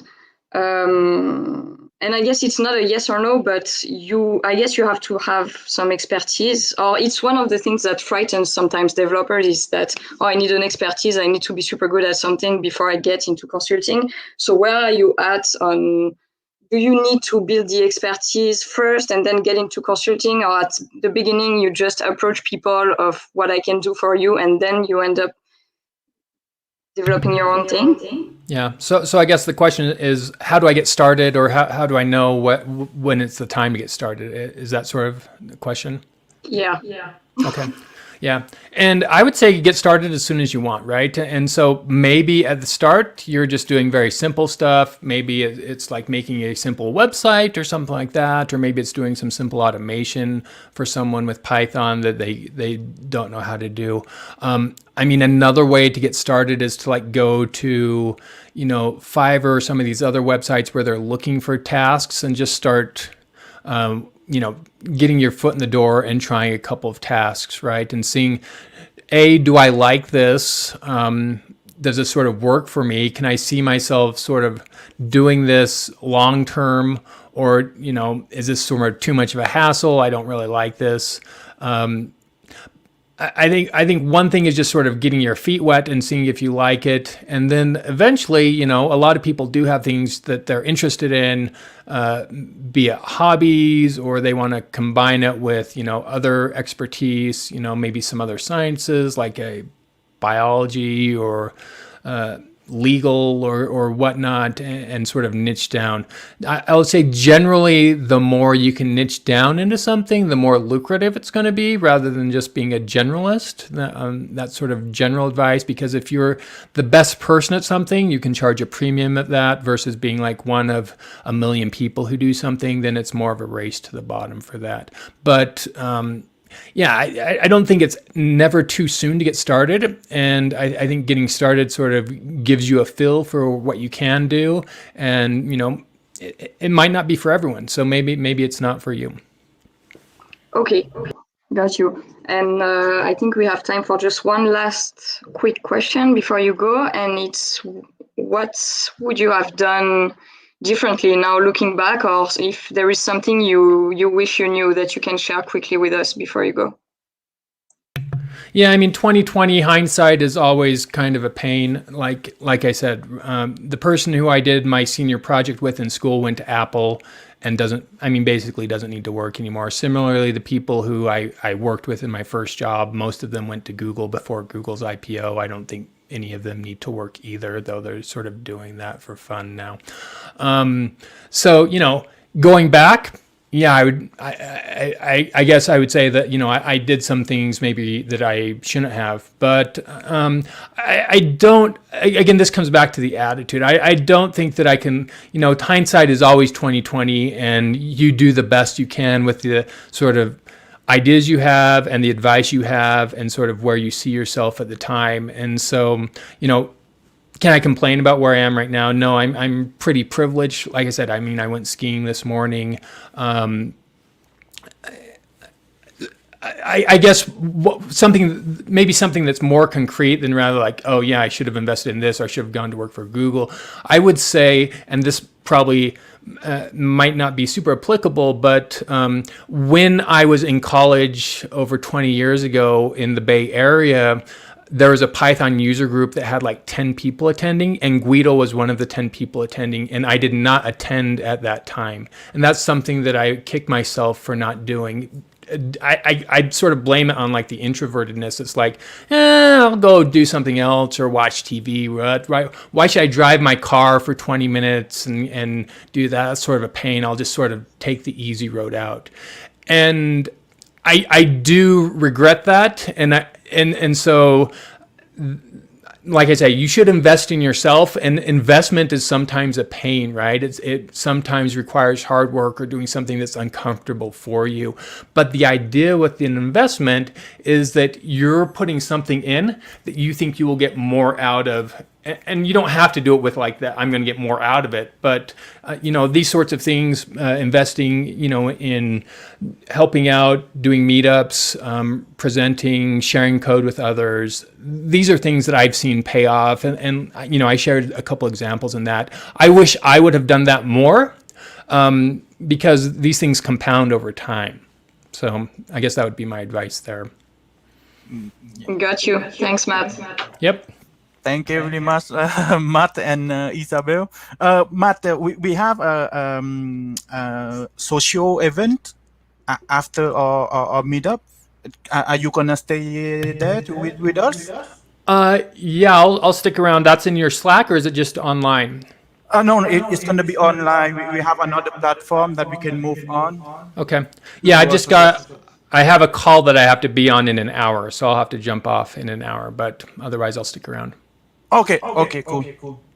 Speaker 3: and I guess it's not a yes or no, but I guess you have to have some expertise, or it's one of the things that frightens sometimes developers is that, oh, I need an expertise, I need to be super good at something before I get into consulting. So where are you at on, do you need to build the expertise first and then get into consulting, or at the beginning you just approach people of what I can do for you and then you end up developing your own thing.
Speaker 2: Yeah. So I guess the question is, how do I get started, or how do I know when it's the time to get started? Is that sort of the question?
Speaker 3: Yeah.
Speaker 2: Okay. Yeah. And I would say get started as soon as you want, right? And so maybe at the start, you're just doing very simple stuff. Maybe it's like making a simple website or something like that. Or maybe it's doing some simple automation for someone with Python that they don't know how to do. I mean, another way to get started is to like go to, Fiverr or some of these other websites where they're looking for tasks and just start, getting your foot in the door and trying a couple of tasks, right? And seeing, do I like this? Does this sort of work for me? Can I see myself sort of doing this long term? Or, is this sort of too much of a hassle? I don't really like this. I think one thing is just sort of getting your feet wet and seeing if you like it. And then eventually, a lot of people do have things that they're interested in, be it hobbies, or they want to combine it with, other expertise, maybe some other sciences like a biology or legal or whatnot, and sort of niche down. I would say generally the more you can niche down into something, the more lucrative it's going to be, rather than just being a generalist. That's sort of general advice, because if you're the best person at something, you can charge a premium at that, versus being like one of a million people who do something, then it's more of a race to the bottom for that. But yeah, I don't think it's never too soon to get started. And I think getting started sort of gives you a feel for what you can do. And, it might not be for everyone. So maybe it's not for you.
Speaker 3: Okay, got you. And I think we have time for just one last quick question before you go. And it's, what would you have done differently now looking back, or if there is something you wish you knew that you can share quickly with us before you go?
Speaker 2: Yeah, I mean, 2020 hindsight is always kind of a pain. Like I said, the person who I did my senior project with in school went to Apple and basically doesn't need to work anymore. Similarly, the people who I worked with in my first job, most of them went to Google before Google's IPO. I don't think any of them need to work either, though they're sort of doing that for fun now. So, going back, yeah, I guess I would say that, I did some things maybe that I shouldn't have, but I don't, again, this comes back to the attitude. I don't think that I can, hindsight is always 2020, and you do the best you can with the sort of ideas you have and the advice you have and sort of where you see yourself at the time. And so, can I complain about where I am right now? No, I'm pretty privileged. Like I said, I went skiing this morning. I guess something that's more concrete than rather like, oh yeah, I should have invested in this, or I should have gone to work for Google. I would say, and this probably might not be super applicable, but when I was in college over 20 years ago in the Bay Area, there was a Python user group that had like 10 people attending, and Guido was one of the 10 people attending, and I did not attend at that time. And that's something that I kick myself for not doing. I'd sort of blame it on like the introvertedness. It's like, I'll go do something else or watch TV. Right? Why should I drive my car for 20 minutes and do that? That's sort of a pain. I'll just sort of take the easy road out. And I do regret that. And so, like I say, you should invest in yourself, and investment is sometimes a pain, right? It sometimes requires hard work or doing something that's uncomfortable for you. But the idea with an investment is that you're putting something in that you think you will get more out of. And you don't have to do it with like that, I'm going to get more out of it. But, these sorts of things, investing, in helping out, doing meetups, presenting, sharing code with others. These are things that I've seen pay off. And I shared a couple examples in that. I wish I would have done that more, because these things compound over time. So I guess that would be my advice there.
Speaker 3: Got you. Thanks, Matt.
Speaker 2: Yep.
Speaker 1: Thank you very much, Matt and Isabel. Matt, we have a social event after our meetup. Are you gonna stay there with us?
Speaker 2: Yeah, I'll stick around. That's in your Slack, or is it just online?
Speaker 1: No, it's going to be online. We have another platform that we can move on.
Speaker 2: Okay. Yeah, I have a call that I have to be on in an hour, so I'll have to jump off in an hour, but otherwise I'll stick around.
Speaker 1: Okay, cool.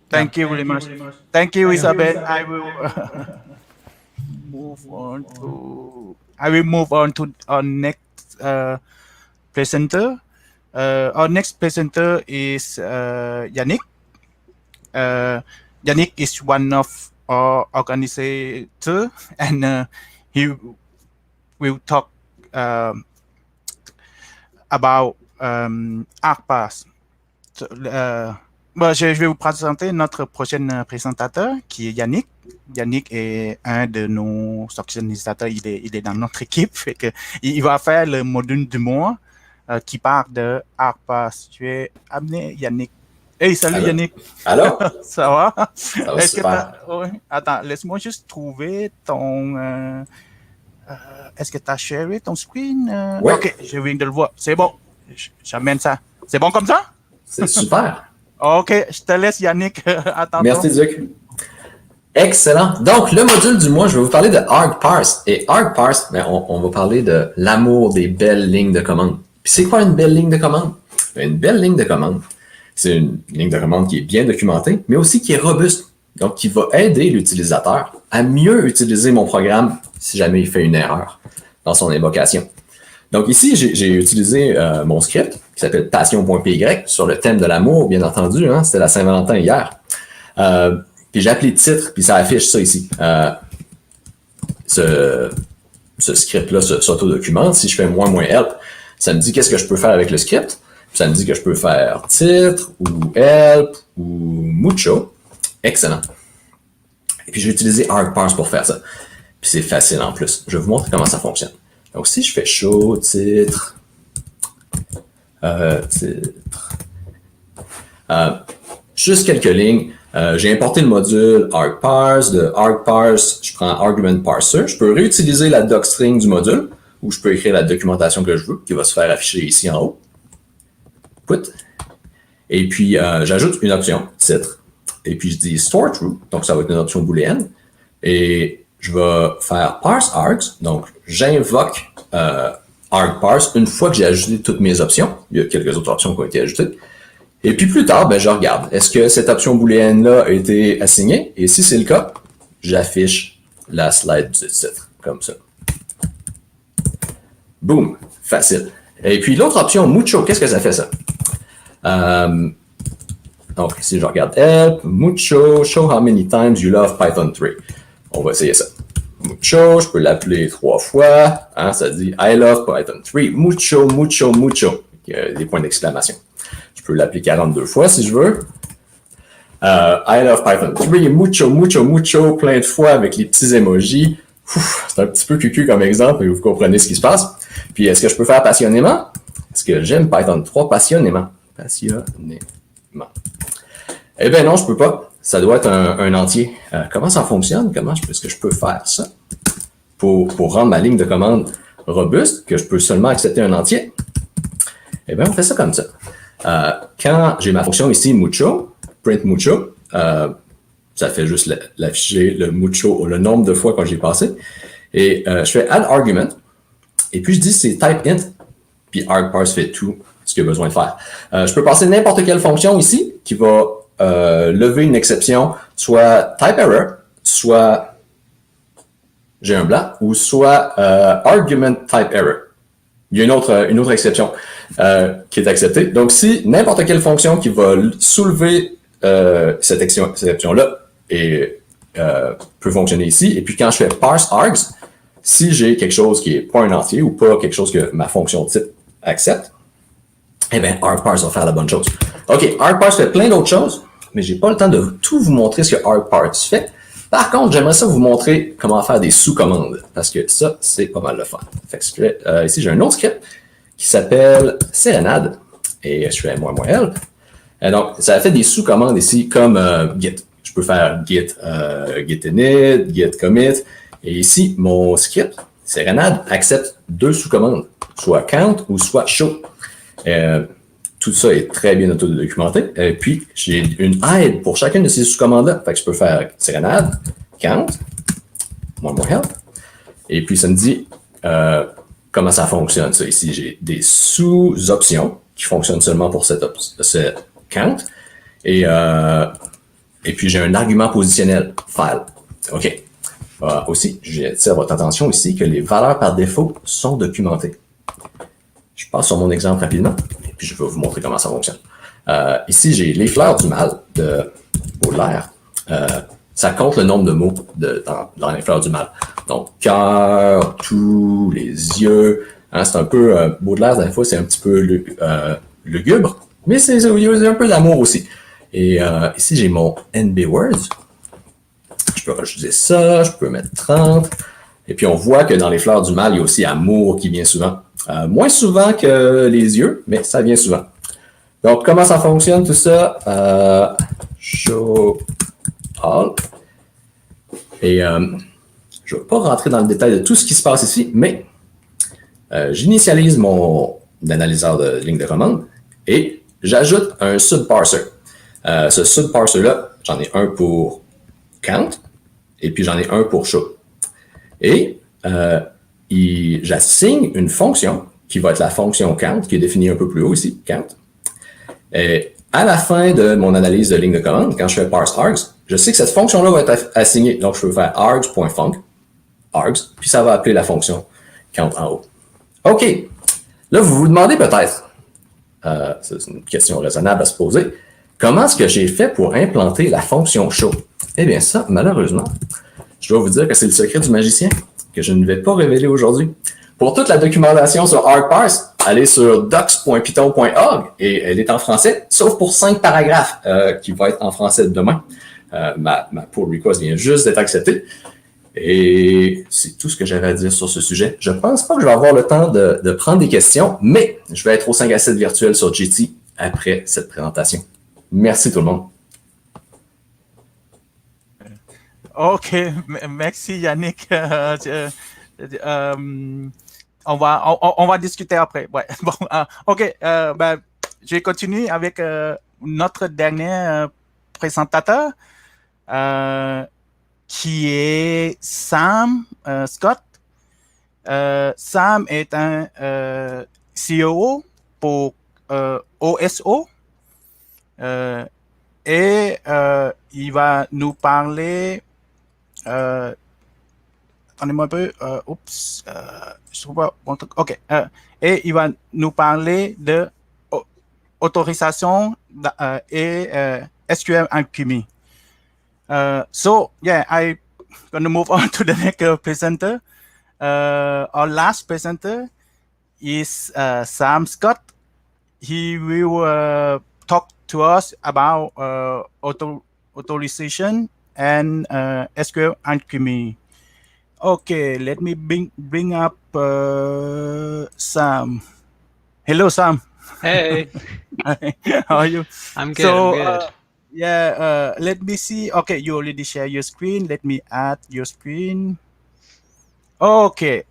Speaker 1: Thank you very much. Thank you, Isabel. I will move on to our next presenter. Our next presenter is Yannick. Yannick is one of our organizers, and he will talk about Argparse. Je vais vous présenter notre prochain présentateur qui est Yannick. Yannick est un de nos organisateurs, il est dans notre équipe. Fait que, il va faire le module du mois qui parle de Argparse. Je vais amener Yannick. Hey, salut
Speaker 4: Allô.
Speaker 1: Yannick.
Speaker 4: Allô?
Speaker 1: Ça va?
Speaker 4: Ça va super.
Speaker 1: Ouais. Attends, laisse-moi juste trouver ton... est-ce que tu as sharé ton screen?
Speaker 4: Oui.
Speaker 1: OK, je viens de le voir. C'est bon. J'amène ça. C'est bon comme ça?
Speaker 4: C'est super.
Speaker 1: OK, je te laisse, Yannick. Attends.
Speaker 4: Merci, Duc. Excellent. Donc, le module du mois, je vais vous parler de Argparse. Et Argparse, ben, on va parler de l'amour des belles lignes de commande. Puis c'est quoi une belle ligne de commande? Une belle ligne de commande, c'est une ligne de commande qui est bien documentée, mais aussi qui est robuste. Donc, qui va aider l'utilisateur à mieux utiliser mon programme si jamais il fait une erreur dans son invocation. Donc ici, j'ai utilisé mon script qui s'appelle passion.py sur le thème de l'amour, bien entendu. Hein, c'était la Saint-Valentin hier. Puis j'ai appelé titre, puis ça affiche ça ici. Ce script-là s'auto-documente. Si je fais -help, ça me dit qu'est-ce que je peux faire avec le script. Puis ça me dit que je peux faire titre ou help ou mucho. Excellent. Et puis j'ai utilisé Argparse pour faire ça. Puis c'est facile en plus. Je vais vous montrer comment ça fonctionne. Donc, si je fais show, titre, juste quelques lignes. J'ai importé le module Argparse. De Argparse, je prends Argument Parser. Je peux réutiliser la docstring du module ou je peux écrire la documentation que je veux qui va se faire afficher ici en haut. Put. Et puis, j'ajoute une option, titre. Et puis, je dis store true. Donc, ça va être une option booléenne. Et je vais faire parse args, donc j'invoque Argparse une fois que j'ai ajouté toutes mes options. Il y a quelques autres options qui ont été ajoutées. Et puis plus tard, ben, je regarde, est-ce que cette option booléenne-là a été assignée? Et si c'est le cas, j'affiche la slide du titre, comme ça. Boom, facile. Et puis l'autre option, mucho, qu'est-ce que ça fait ça? Donc ici, je regarde help, mucho, show how many times you love Python 3. On va essayer ça. Mucho, je peux l'appeler 3 fois. Hein, ça dit I love Python 3. Mucho, mucho, mucho. Il y a des points d'exclamation. Je peux l'appeler 42 fois si je veux. I love Python 3. Mucho, mucho, mucho. Plein de fois avec les petits emojis. C'est un petit peu cucu comme exemple, mais vous comprenez ce qui se passe. Puis, est-ce que je peux faire passionnément? Est-ce que j'aime Python 3 passionnément? Passionnément. Eh bien non, je peux pas. Ça doit être un entier. Comment ça fonctionne? Est-ce que je peux faire ça? Pour rendre ma ligne de commande robuste, que je peux seulement accepter un entier? Eh bien, on fait ça comme ça. Quand j'ai ma fonction ici, mucho, print mucho, ça fait juste l'afficher le mucho, le nombre de fois que j'ai passé. Et je fais add argument. Et puis je dis c'est type int. Puis Argparse fait tout ce qu'il a besoin de faire. Je peux passer n'importe quelle fonction ici qui va lever une exception, soit type error, soit j'ai un blanc, ou soit argument type error. Il y a une autre exception qui est acceptée. Donc, si n'importe quelle fonction qui va soulever cette exception-là peut fonctionner ici, et puis quand je fais parse args, si j'ai quelque chose qui n'est pas un entier ou pas quelque chose que ma fonction type accepte, eh bien, Argparse va faire la bonne chose. OK, Argparse fait plein d'autres choses, mais j'ai pas le temps de tout vous montrer ce que Argparse fait. Par contre, j'aimerais ça vous montrer comment faire des sous-commandes, parce que ça, c'est pas mal de fun. Fait que ici, j'ai un autre script qui s'appelle Sérénade, et je fais -help. Et donc, ça fait des sous-commandes ici, comme git. Je peux faire git init, git commit, et ici, mon script, Sérénade, accepte 2 sous-commandes, soit count ou soit show. tout ça est très bien auto-documenté. Et puis, j'ai une aide pour chacune de ces sous-commandes-là. Fait que je peux faire tirade, count, more health. Et puis, ça me dit comment ça fonctionne. Ça. Ici, j'ai des sous-options qui fonctionnent seulement pour cette count. Et puis, j'ai un argument positionnel, file. OK. Aussi, j'attire votre attention ici que les valeurs par défaut sont documentées. Je passe sur mon exemple rapidement, et puis je vais vous montrer comment ça fonctionne. Ici, j'ai les fleurs du mal de Baudelaire. Ça compte le nombre de mots dans les fleurs du mal. Donc, cœur, tout, les yeux. Hein, c'est un peu... Baudelaire, des fois, c'est un petit peu lugubre, mais c'est un peu d'amour aussi. Et ici, j'ai mon NB Words. Je peux rajouter ça, je peux mettre 30. Et puis, on voit que dans les fleurs du mal, il y a aussi amour qui vient souvent. Moins souvent que les yeux, mais ça vient souvent. Donc, comment ça fonctionne tout ça? Show all. Et je ne vais pas rentrer dans le détail de tout ce qui se passe ici, mais j'initialise mon analyseur de ligne de commande et j'ajoute un subparser. Ce subparser-là, j'en ai un pour count et puis j'en ai un pour show. Et j'assigne une fonction qui va être la fonction count, qui est définie un peu plus haut ici, count. Et à la fin de mon analyse de ligne de commande, quand je fais parse args, je sais que cette fonction-là va être assignée. Donc, je peux faire args.func, args, puis ça va appeler la fonction count en haut. OK. Là, vous vous demandez peut-être, c'est une question raisonnable à se poser, comment est-ce que j'ai fait pour implanter la fonction show? Eh bien, ça, malheureusement, je dois vous dire que c'est le secret du magicien que je ne vais pas révéler aujourd'hui. Pour toute la documentation sur Argparse, allez sur docs.python.org et elle est en français, sauf pour 5 paragraphes qui vont être en français demain. Ma pull request vient juste d'être acceptée. Et c'est tout ce que j'avais à dire sur ce sujet. Je ne pense pas que je vais avoir le temps de prendre des questions, mais je vais être au 5 à 7 virtuel sur GT après cette présentation. Merci tout le monde.
Speaker 1: Ok, merci Yannick. On va discuter après. Ouais. Bon, ok, je continue avec notre dernier présentateur qui est Sam Scott. Sam est un CEO pour OSO et il va nous parler. Attendez-moi un peu. Je trouve pas bon truc. OK. Et il va nous parler de autorisation et SQLAlchemy. So, yeah, I'm going to move on to the next presenter. Our last presenter is Sam Scott. He will talk to us about authorization and SQLAlchemy. Okay, let me bring up Sam. Hello, Sam.
Speaker 5: Hey.
Speaker 1: How are you?
Speaker 5: I'm good.
Speaker 1: So,
Speaker 5: I'm good.
Speaker 1: let me see. Okay, you already share your screen. Let me add your screen. Okay.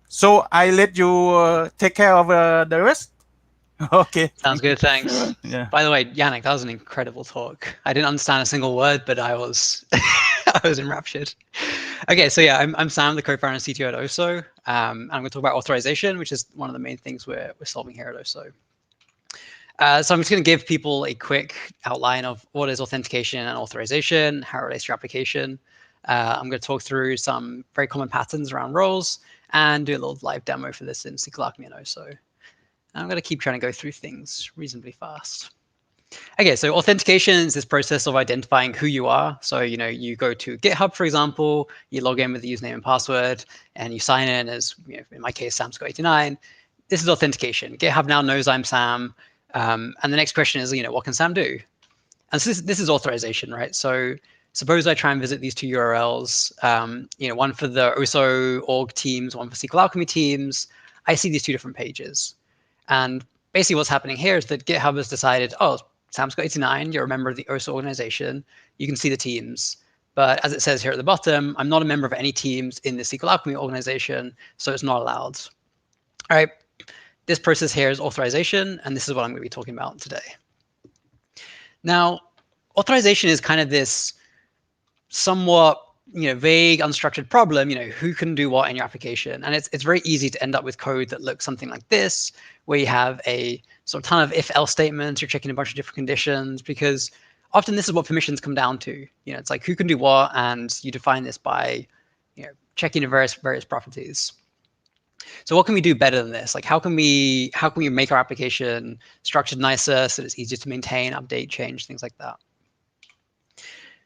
Speaker 1: So, I let you take care of the rest. Okay.
Speaker 5: Sounds good. Thanks.
Speaker 1: Yeah.
Speaker 5: By the way, Yannick, that was an incredible talk. I didn't understand a single word, but I was I was enraptured. Okay, so yeah, I'm Sam, the co-founder and CTO at OSO. I'm going to talk about authorization, which is one of the main things we're solving here at OSO. So I'm just going to give people a quick outline of what is authentication and authorization, how it relates to your application. I'm going to talk through some very common patterns around roles and do a little live demo for this in SQLAlchemy and OSO. I'm going to keep trying to go through things reasonably fast. Okay, so authentication is this process of identifying who you are. So, you go to GitHub, for example, you log in with the username and password, and you sign in as, in my case, SamScott89. This is authentication. GitHub now knows I'm Sam. And the next question is, what can Sam do? And so this is authorization, right? So suppose I try and visit these two URLs, one for the OSO org teams, one for SQLAlchemy teams. I see these two different pages. And basically what's happening here is that GitHub has decided, oh, SamScott89, you're a member of the OSO organization. You can see the teams. But as it says here at the bottom, I'm not a member of any teams in the SQLAlchemy organization, so it's not allowed. All right. this process here is authorization, and this is what I'm going to be talking about today. Now, authorization is kind of this somewhat vague, unstructured problem, who can do what in your application. And it's very easy to end up with code that looks something like this, where you have a sort of ton of if-else statements, you're checking a bunch of different conditions, because often this is what permissions come down to. It's like who can do what, and you define this by checking the various properties. So what can we do better than this? Like how can we make our application structured nicer so that it's easier to maintain, update, change, things like that?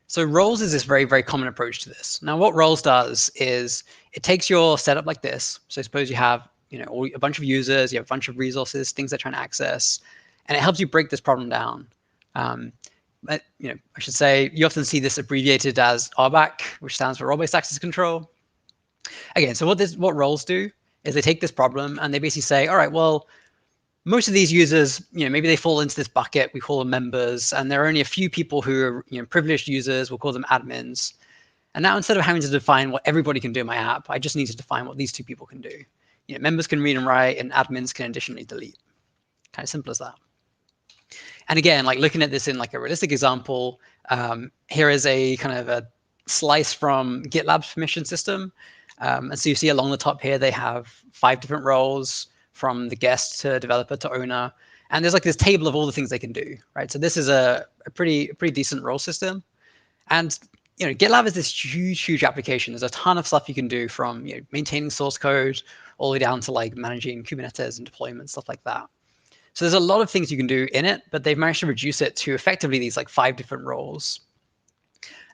Speaker 5: So roles is this very, very common approach to this. Now what roles does is it takes your setup like this. So suppose you have a bunch of users, you have a bunch of resources, things they're trying to access, and it helps you break this problem down. But I should say you often see this abbreviated as RBAC, which stands for role-based access control. Again, so what roles do is they take this problem and they basically say, all right, well, most of these users, maybe they fall into this bucket. We call them members, and there are only a few people who are privileged users. We'll call them admins. And now instead of having to define what everybody can do in my app, I just need to define what these two people can do. Members can read and write, and admins can additionally delete. Kind of simple as that. And again, like looking at this in like a realistic example, here is a kind of a slice from GitLab's permission system. And so you see along the top here, they have 5 different roles from the guest to developer to owner. And there's like this table of all the things they can do, right? So this is a pretty decent role system. And GitLab is this huge application. There's a ton of stuff you can do from maintaining source code all the way down to like managing Kubernetes and deployment, stuff like that. So there's a lot of things you can do in it, but they've managed to reduce it to effectively these like 5 different roles.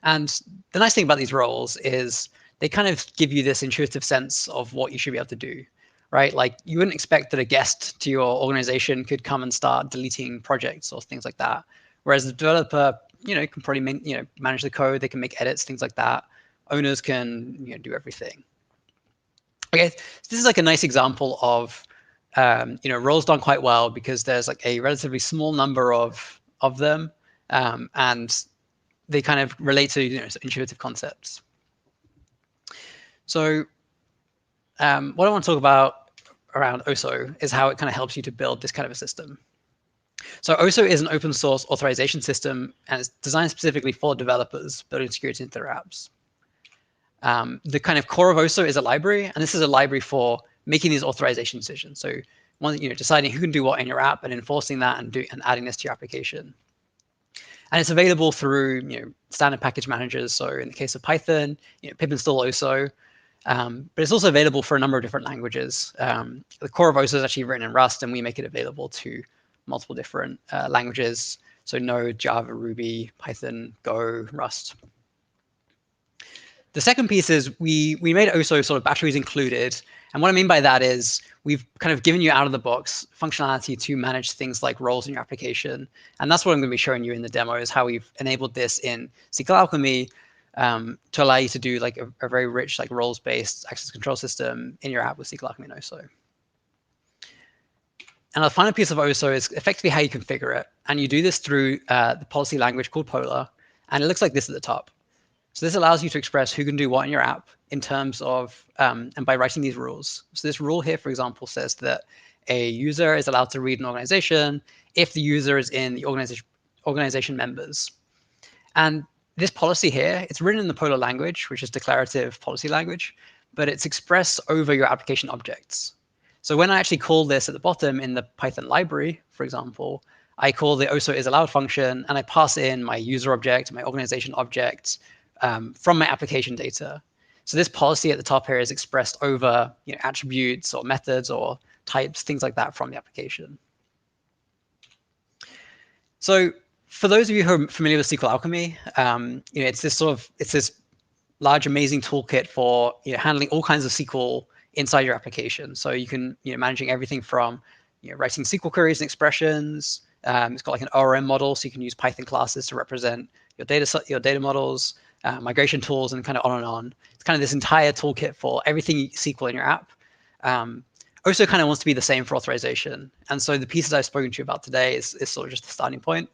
Speaker 5: And the nice thing about these roles is they kind of give you this intuitive sense of what you should be able to do, right? Like you wouldn't expect that a guest to your organization could come and start deleting projects or things like that. Whereas the developer, can probably manage the code, they can make edits, things like that. Owners can do everything. Okay, so this is like a nice example of roles done quite well because there's like a relatively small number of them, and they kind of relate to intuitive concepts. So what I want to talk about around OSO is how it kind of helps you to build this kind of a system. So OSO is an open source authorization system, and it's designed specifically for developers building security into their apps. The kind of core of OSO is a library, and this is a library for making these authorization decisions. So deciding who can do what in your app and enforcing that and adding this to your application. And it's available through standard package managers. So in the case of Python, pip install OSO. But it's also available for a number of different languages. The core of OSO is actually written in Rust, and we make it available to multiple different languages. So Node, Java, Ruby, Python, Go, Rust. The second piece is we made OSO sort of batteries included. And what I mean by that is we've kind of given you out of the box functionality to manage things like roles in your application. And that's what I'm going to be showing you in the demo is how we've enabled this in SQLAlchemy to allow you to do like a very rich like roles-based access control system in your app with SQLAlchemy and OSO. And the final piece of OSO is effectively how you configure it. And you do this through the policy language called Polar. And it looks like this at the top. So this allows you to express who can do what in your app in terms of, and by writing these rules. So this rule here, for example, says that a user is allowed to read an organization if the user is in the organization members. And this policy here, it's written in the Polar language, which is declarative policy language, but it's expressed over your application objects. So when I actually call this at the bottom in the Python library, for example, I call the OSO is allowed function, and I pass in my user object, my organization object from my application data. So this policy at the top here is expressed over attributes or methods or types, things like that from the application. So for those of you who are familiar with SQLAlchemy, it's this large, amazing toolkit for handling all kinds of SQL inside your application. So you can managing everything from writing SQL queries and expressions. It's got like an ORM model, so you can use Python classes to represent your data models, migration tools, and kind of on and on. It's kind of this entire toolkit for everything SQL in your app. OSO kind of wants to be the same for authorization. And so the pieces I've spoken to you about today is sort of just the starting point.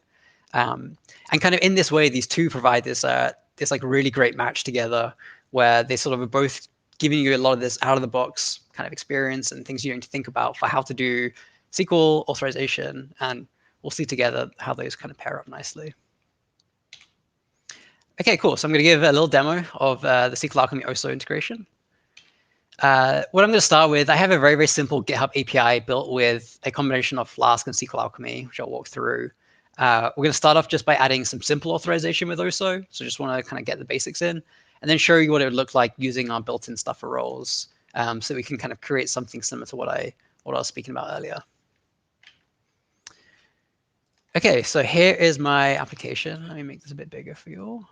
Speaker 5: And kind of in this way, these two provide this like really great match together where they sort of are both giving you a lot of this out of the box kind of experience and things you need to think about for how to do SQL authorization, and we'll see together how those kind of pair up nicely. Okay, cool. So I'm going to give a little demo of the SQLAlchemy OSO integration. What I'm going to start with, I have a very, very simple GitHub API built with a combination of Flask and SQLAlchemy, which I'll walk through. We're going to start off just by adding some simple authorization with OSO. So just want to kind of get the basics in, and then show you what it would look like using our built-in stuff for roles, so we can kind of create something similar to what I was speaking about earlier. Okay, so here is my application. Let me make this a bit bigger for you all.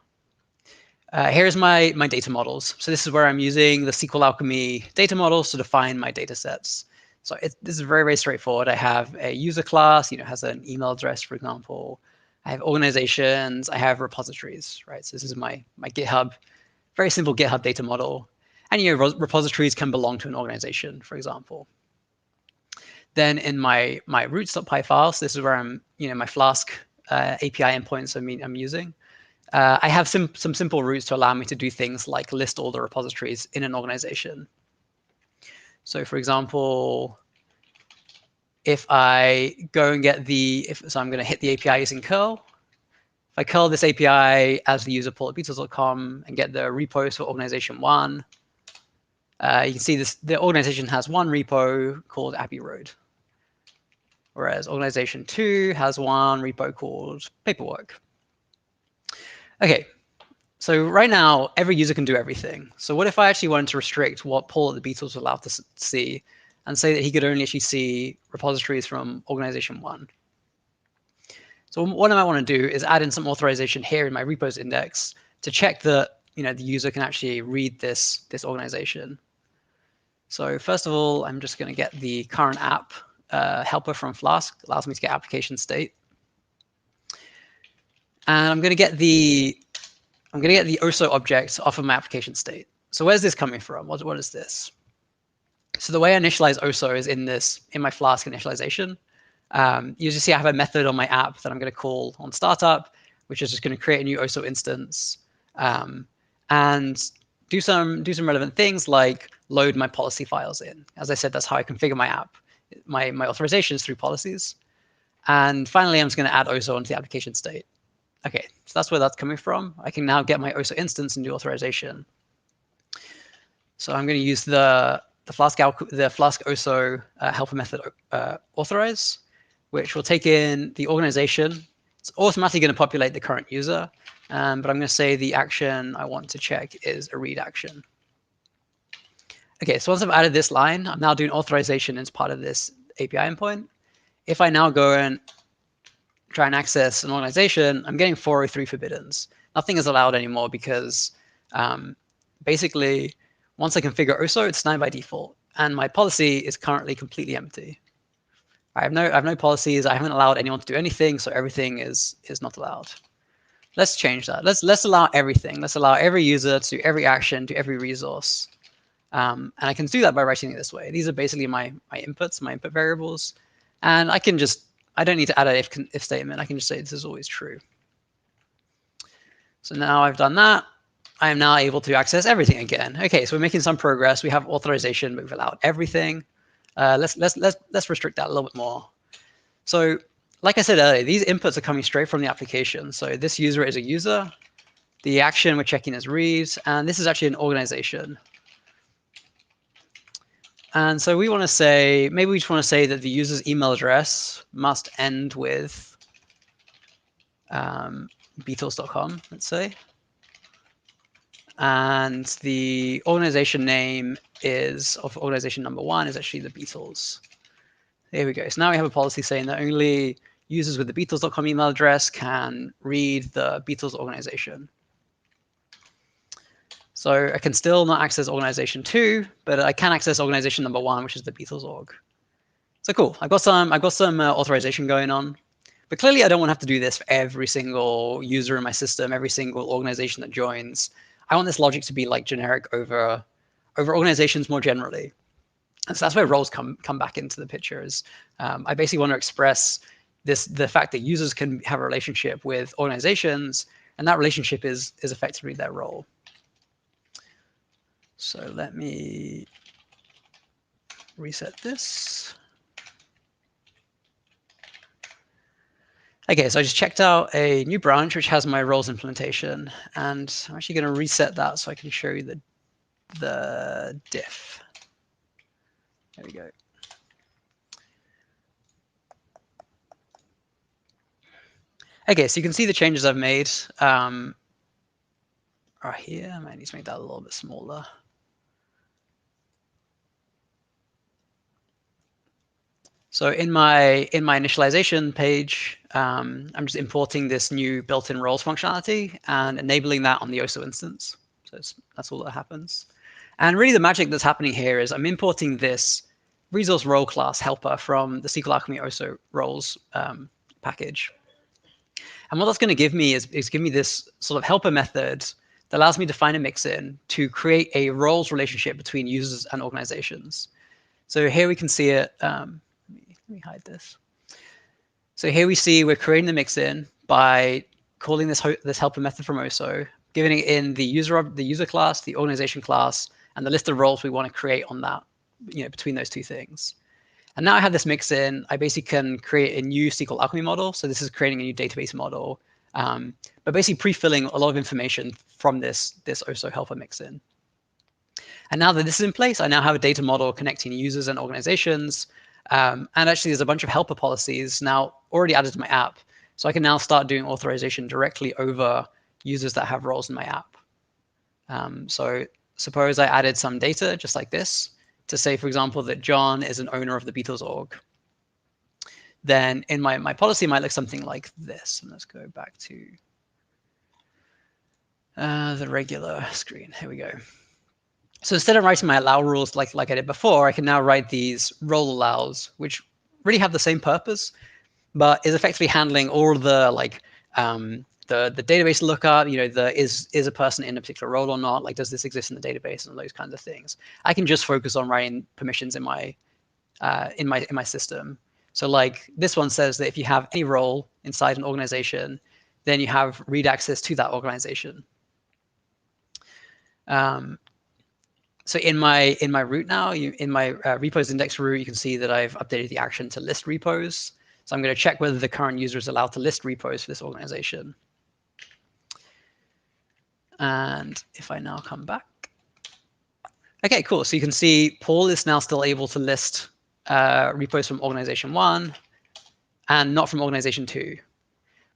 Speaker 5: Here's my data models. So this is where I'm using the SQLAlchemy data models to define my data sets. So this is very, very straightforward. I have a user class, has an email address, for example. I have organizations. I have repositories, right? So this is my GitHub, very simple GitHub data model. And repositories can belong to an organization, for example. Then in my routes.py files, this is where I'm, my Flask API endpoints I'm using. I have some simple routes to allow me to do things like list all the repositories in an organization. So for example, if I go and get so I'm going to hit the API using curl. If I curl this API as the user pool at beatles.com and get the repos for organization 1, you can see the organization has one repo called Abbey Road, whereas organization 2 has one repo called paperwork. Okay, so right now, every user can do everything. So what if I actually wanted to restrict what Paul at the Beatles was allowed to see and say that he could only actually see repositories from organization 1? So what I might want to do is add in some authorization here in my repos index to check that the user can actually read this organization. So first of all, I'm just going to get the current app helper from Flask. Allows me to get application state. And I'm going to get the OSO object off of my application state. So where's this coming from? What is this? So the way I initialize OSO is in my Flask initialization. You just see I have a method on my app that I'm going to call on startup, which is just going to create a new OSO instance and do some relevant things like load my policy files in. As I said, that's how I configure my app. My authorization is through policies. And finally, I'm just going to add OSO onto the application state. Okay, so that's where that's coming from. I can now get my OSO instance and do authorization. So I'm going to use the Flask OSO helper method authorize, which will take in the organization. It's automatically going to populate the current user, but I'm going to say the action I want to check is a read action. Okay, so once I've added this line, I'm now doing authorization as part of this API endpoint. If I now go and try and access an organization, I'm getting 403 forbiddens. Nothing is allowed anymore because basically, once I configure OSO, it's denied by default, and my policy is currently completely empty. I have no policies. I haven't allowed anyone to do anything, so everything is not allowed. Let's change that. Let's allow everything. Let's allow every user to do every action, to every resource. And I can do that by writing it this way. These are basically my inputs, my input variables. And I don't need to add an if statement. I can just say this is always true. So now I've done that. I am now able to access everything again. Okay, so we're making some progress. We have authorization, but we've allowed everything. Let's restrict that a little bit more. So like I said earlier, these inputs are coming straight from the application. So this user is a user. The action we're checking is read, and this is actually an organization. And so we want to say, maybe we just want to say that the user's email address must end with Beatles.com, let's say. And the organization name of organization number 1 is actually the Beatles. There we go. So now we have a policy saying that only users with the Beatles.com email address can read the Beatles organization. So I can still not access organization 2, but I can access organization number 1, which is the Beatles org. So cool. I've got some authorization going on, but clearly I don't want to have to do this for every single user in my system, every single organization that joins. I want this logic to be like generic over organizations more generally. And so that's where roles come back into the picture. I basically want to express the fact that users can have a relationship with organizations, and that relationship is effectively their role. So let me reset this. Okay, so I just checked out a new branch which has my roles implementation, and I'm actually going to reset that so I can show you the diff. There we go. Okay, so you can see the changes I've made. Right here, I might need to make that a little bit smaller. So in my initialization page, I'm just importing this new built-in roles functionality and enabling that on the OSO instance. So that's all that happens. And really the magic that's happening here is I'm importing this resource role class helper from the SQLAlchemy OSO roles package. And what that's going to give me is give me this sort of helper method that allows me to define a mixin to create a roles relationship between users and organizations. So here we can see it. Let me hide this. So here we see we're creating the mixin by calling this helper method from OSO, giving it in the user class, the organization class, and the list of roles we want to create on that, between those two things. And now I have this mixin, I basically can create a new SQLAlchemy model. So this is creating a new database model, but basically pre-filling a lot of information from this OSO helper mixin. And now that this is in place, I now have a data model connecting users and organizations. And actually, there's a bunch of helper policies now already added to my app. So I can now start doing authorization directly over users that have roles in my app. So suppose I added some data just like this to say, for example, that John is an owner of the Beatles org. Then in my policy might look something like this. And let's go back to the regular screen. Here we go. So instead of writing my allow rules like I did before, I can now write these role allows, which really have the same purpose, but is effectively handling all the the database lookup. Is a person in a particular role or not? Like, does this exist in the database and those kinds of things? I can just focus on writing permissions in my system. So like this one says that if you have any role inside an organization, then you have read access to that organization. So in my root now, in my repos index root, you can see that I've updated the action to list repos. So I'm going to check whether the current user is allowed to list repos for this organization. And if I now come back. Okay, cool. So you can see Paul is now still able to list repos from organization 1 and not from organization 2.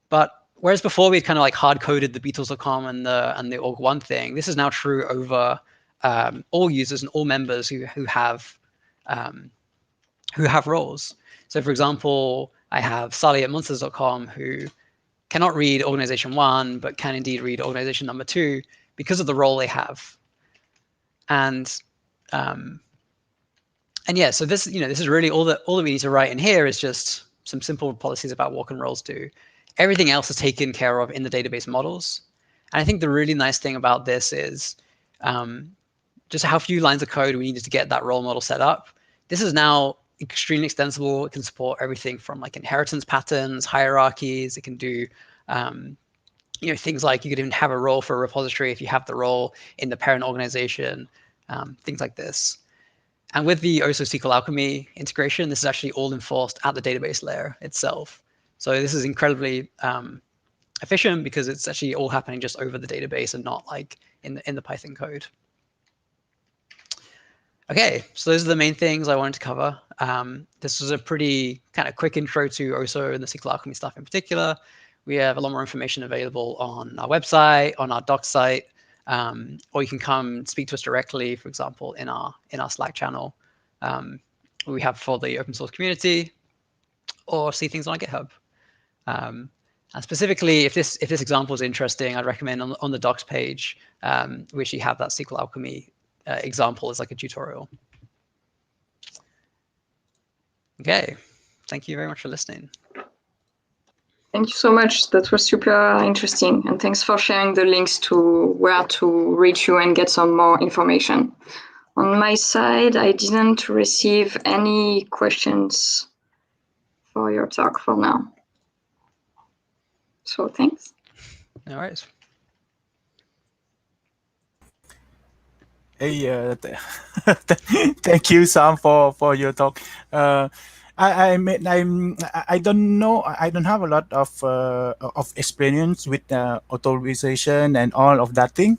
Speaker 5: But whereas before we'd kind of like hard-coded the Beatles.com and the org1 thing, this is now true over all users and all members who have roles. So for example, I have Sally at monsters.com who cannot read organization 1, but can indeed read organization number 2 because of the role they have. And yeah, so this is really all that we need to write in here is just some simple policies about what can roles do. Everything else is taken care of in the database models. And I think the really nice thing about this is just how few lines of code we needed to get that role model set up. This is now extremely extensible. It can support everything from like inheritance patterns, hierarchies. It can do things like you could even have a role for a repository if you have the role in the parent organization, things like this. And with the OSO SQLAlchemy integration, this is actually all enforced at the database layer itself. So this is incredibly efficient because it's actually all happening just over the database and not like in the Python code. Okay, so those are the main things I wanted to cover. This was a pretty kind of quick intro to OSO and the SQLAlchemy stuff in particular. We have a lot more information available on our website, on our doc site, or you can come speak to us directly, for example, in our Slack channel we have for the open source community, or see things on our GitHub. And specifically, if this example is interesting, I'd recommend on the docs page, we actually have that SQLAlchemy example as like a tutorial. Okay, thank you very much for listening.
Speaker 3: Thank you so much. That was super interesting. And thanks for sharing the links to where to reach you and get some more information. On my side, I didn't receive any questions for your talk for now. So thanks.
Speaker 5: No worries.
Speaker 1: Hey, thank you, Sam, for your talk. I don't know. I don't have a lot of experience with authorization and all of that thing.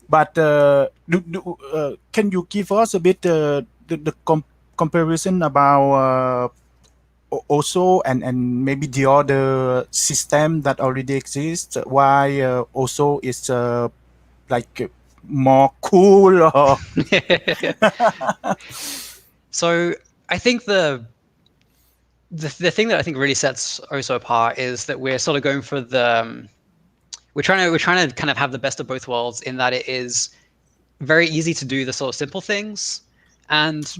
Speaker 1: But can you give us a bit the comparison about also and maybe the other system that already exists? Why also is like more cool or
Speaker 5: So I think the thing that I think really sets OSO apart is that we're sort of going for the we're trying to kind of have the best of both worlds in that it is very easy to do the sort of simple things, and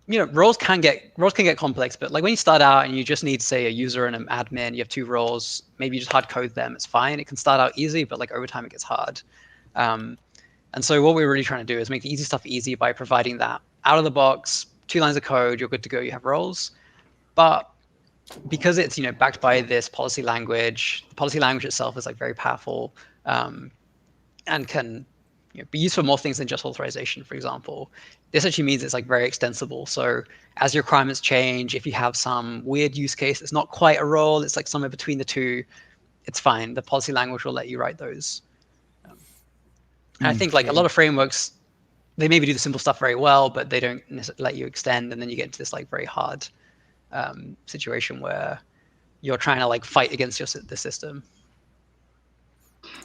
Speaker 5: you know, roles can get complex, but like when you start out and you just need, say, a user and an admin, you have two roles, maybe you just hard code them, it's fine. It can start out easy, but like over time it gets hard. And so what we're really trying to do is make the easy stuff easy by providing that out of the box, 2 lines of code, you're good to go, you have roles. But because it's, you know, backed by this policy language, the policy language itself is like very powerful, and can, you know, be used for more things than just authorization, for example. This actually means it's like very extensible. So as your requirements change, if you have some weird use case, it's not quite a role, it's like somewhere between the two, it's fine. The policy language will let you write those. And I think like a lot of frameworks, they maybe do the simple stuff very well, but they don't let you extend. And then you get into this like very hard situation where you're trying to like fight against the system.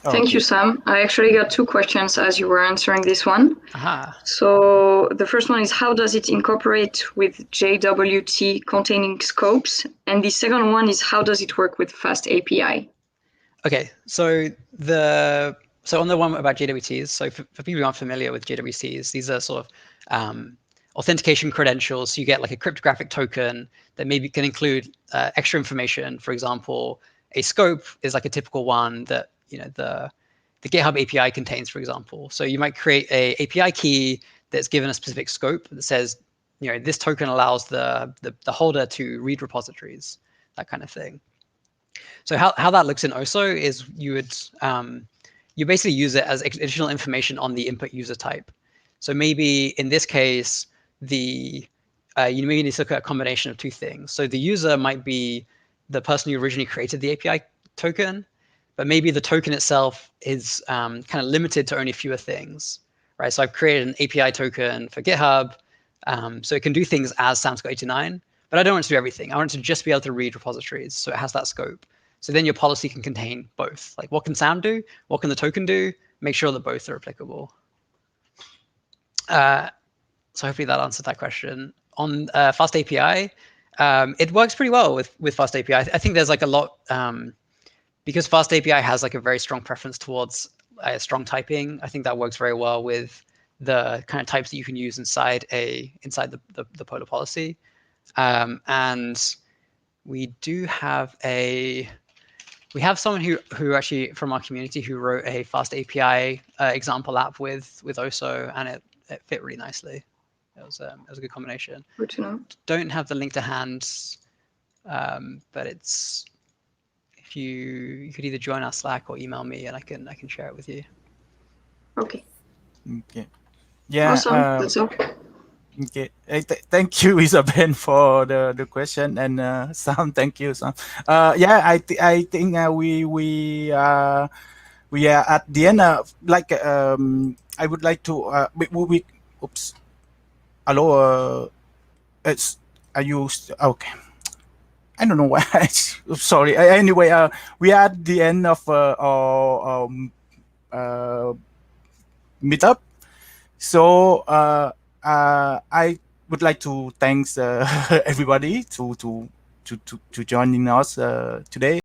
Speaker 3: Thank you, Sam. I actually got 2 questions as you were answering this one.
Speaker 5: Aha.
Speaker 3: So the first one is, how does it incorporate with JWT containing scopes? And the second one is, how does it work with Fast API?
Speaker 5: Okay, so on the one about JWTs, so for people who aren't familiar with JWTs, these are sort of authentication credentials. So you get like a cryptographic token that maybe can include extra information. For example, a scope is like a typical one that, you know, the GitHub API contains, for example. So you might create a API key that's given a specific scope that says, you know, this token allows the holder to read repositories, that kind of thing. So how that looks in OSO is you would you basically use it as additional information on the input user type. So maybe in this case, you maybe need to look at a combination of 2 things. So the user might be the person who originally created the API token, but maybe the token itself is kind of limited to only fewer things, right? So I've created an API token for GitHub, so it can do things as SAM-89, but I don't want it to do everything. I want it to just be able to read repositories, so it has that scope. So then your policy can contain both. Like, what can SAM do? What can the token do? Make sure that both are applicable. So hopefully that answered that question. On Fast API, it works pretty well with Fast API. I think there's like a lot, because Fast API has like a very strong preference towards strong typing. I think that works very well with the kind of types that you can use inside the Polar policy. And we do have someone who actually from our community who wrote a Fast API example app with OSO, and it fit really nicely. It was a good combination.
Speaker 3: Good to know.
Speaker 5: Don't have the link to hand, but it's, if you could either join our Slack or email me, and I can share it with you.
Speaker 3: Okay.
Speaker 1: Okay. Yeah.
Speaker 3: Awesome. That's all.
Speaker 1: Okay. Thank you, Isabel, for the question, and Sam, thank you, Sam. Yeah, I think we are at the end. I would like to oops. Hello. Are you okay? I don't know why. Sorry. Anyway, we are at the end of our meetup. So I would like to thanks everybody to joining us today.